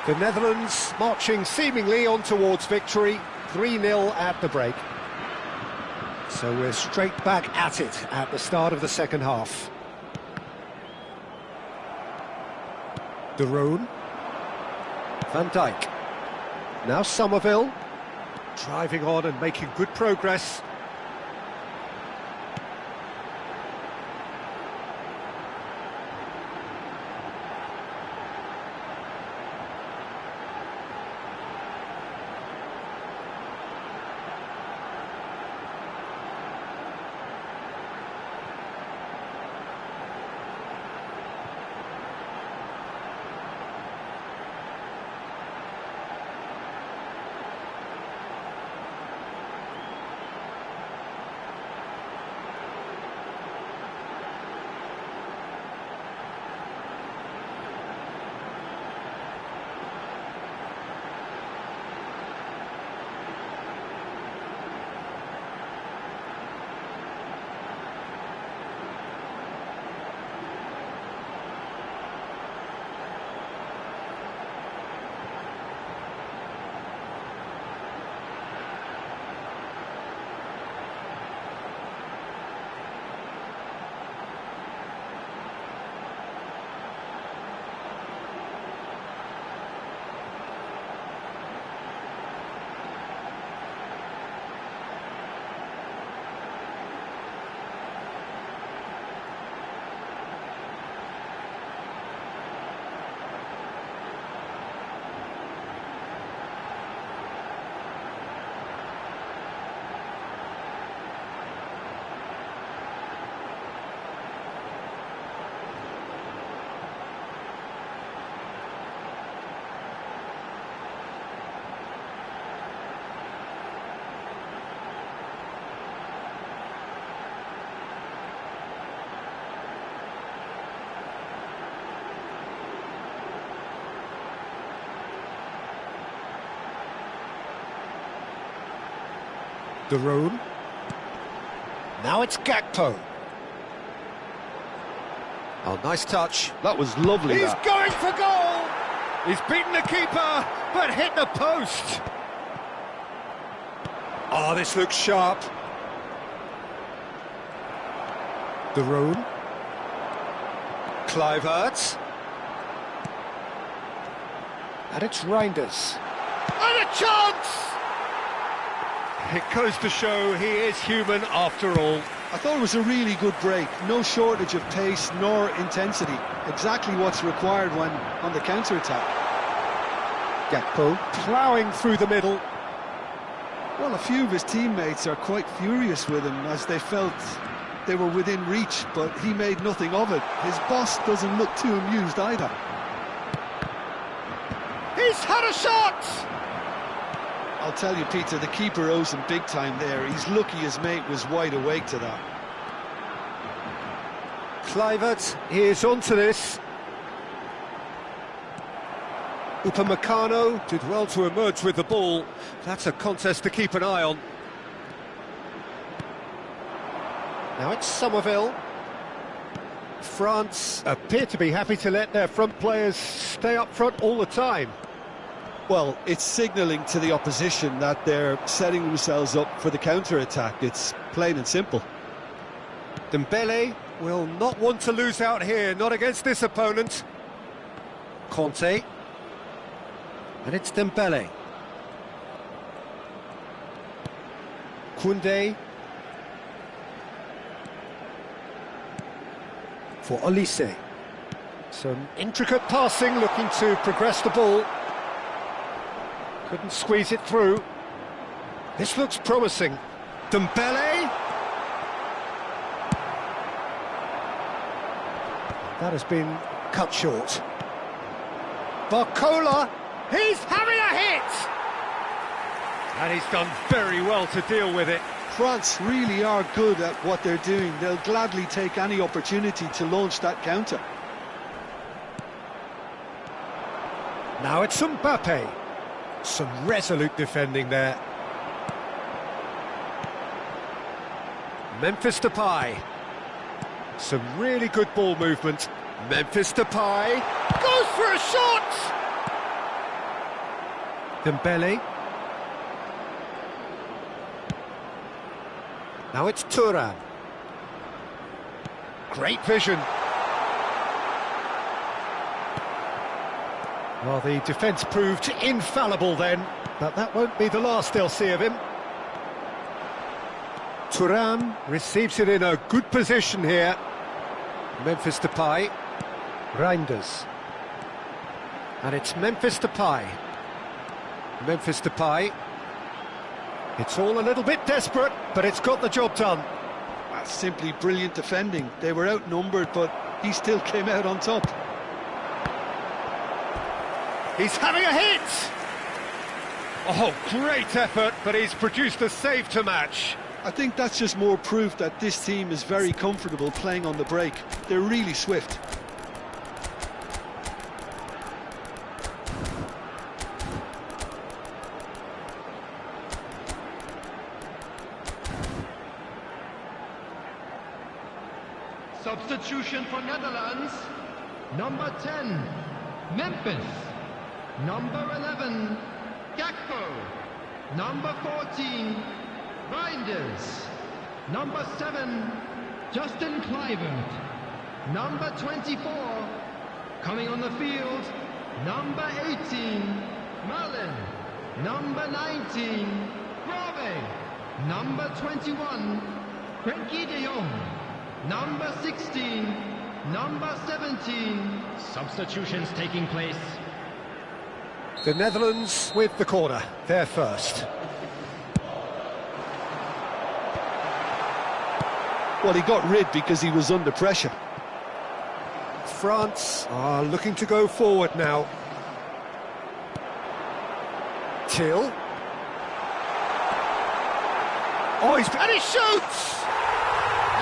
The Netherlands marching seemingly on towards victory, 3-0 at the break. So we're straight back at it at the start of the second half. De Roon. Van Dijk. Now Somerville. Driving on and making good progress. De Roon. Now it's Gakpo. Oh, nice touch. That was lovely, He's that. going for goal! He's beaten the keeper, but hit the post. Oh, this looks sharp. De Roon. Kluivert. And it's Reinders. And a chance! It goes to show he is human after all. I thought it was a really good break. No shortage of pace nor intensity. Exactly what's required when on the counter-attack. Gakpo ploughing through the middle. Well, a few of his teammates are quite furious with him as they felt they were within reach, but he made nothing of it. His boss doesn't look too amused either. He's had a shot! I'll tell you, Peter, the keeper owes him big time there. He's lucky his mate was wide awake to that. Kluivert is onto this. Upamecano did well to emerge with the ball. That's a contest to keep an eye on. Now it's Somerville. France appear to be happy to let their front players stay up front all the time. Well, it's signalling to the opposition that they're setting themselves up for the counter-attack. It's plain and simple. Dembele will not want to lose out here, not against this opponent. Conte. And it's Dembele. Koundé. For Olise. Some intricate passing, looking to progress the ball. Couldn't squeeze it through. This looks promising. Dembele. That has been cut short. Barcola. He's having a hit! And he's done very well to deal with it. France really are good at what they're doing. They'll gladly take any opportunity to launch that counter. Now it's Mbappe. Some resolute defending there. Memphis Depay. Some really good ball movement. Memphis Depay goes for a shot! Dembele. Now it's Thuram. Great vision. Well, the defence proved infallible then, but that won't be the last they'll see of him. Thuram receives it in a good position here. Memphis Depay. Reinders. And it's Memphis Depay. Memphis Depay. It's all a little bit desperate, but it's got the job done. That's simply brilliant defending. They were outnumbered, but he still came out on top. He's having a hit! Oh, great effort, but he's produced a save to match. I think that's just more proof that this team is very comfortable playing on the break. They're really swift. Substitution for Netherlands. Number 10, Memphis. Number 11, Gakpo. Number 14, Reinders. Number 7, Justin Kluivert. Number 24, coming on the field, number 18, Merlin. Number 19, Grave. Number 21, Frenkie de Jong. Number 16, number 17. Substitutions taking place. The Netherlands with the corner, they're first. Well, he got rid because he was under pressure. France are looking to go forward now. Till. Oh, and he shoots!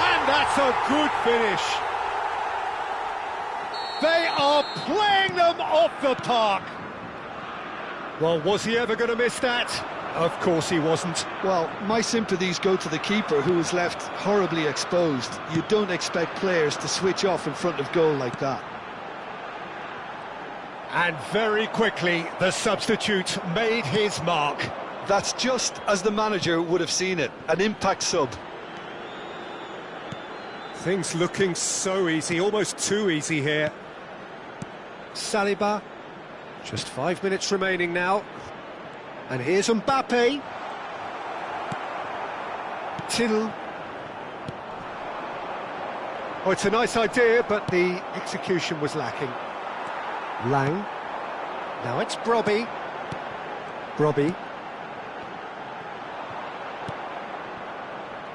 And that's a good finish. They are playing them off the park. Well, was he ever going to miss that? Of course he wasn't. Well, my sympathies go to the keeper, who was left horribly exposed. You don't expect players to switch off in front of goal like that. And very quickly, the substitute made his mark. That's just as the manager would have seen it, an impact sub. Things looking so easy, almost too easy here. Saliba, just 5 minutes remaining now. And here's Mbappe. Till. Oh, it's a nice idea, but the execution was lacking. Lang. Now it's Brobbey. Brobbey.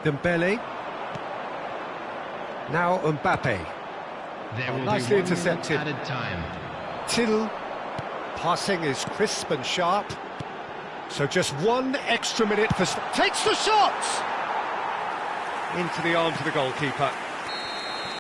Dembele. Now Mbappe. There will Nicely be 1 minute intercepted. added time. Till. Passing is crisp and sharp. So just 1 extra minute for... Takes the shot! Into the arms of the goalkeeper.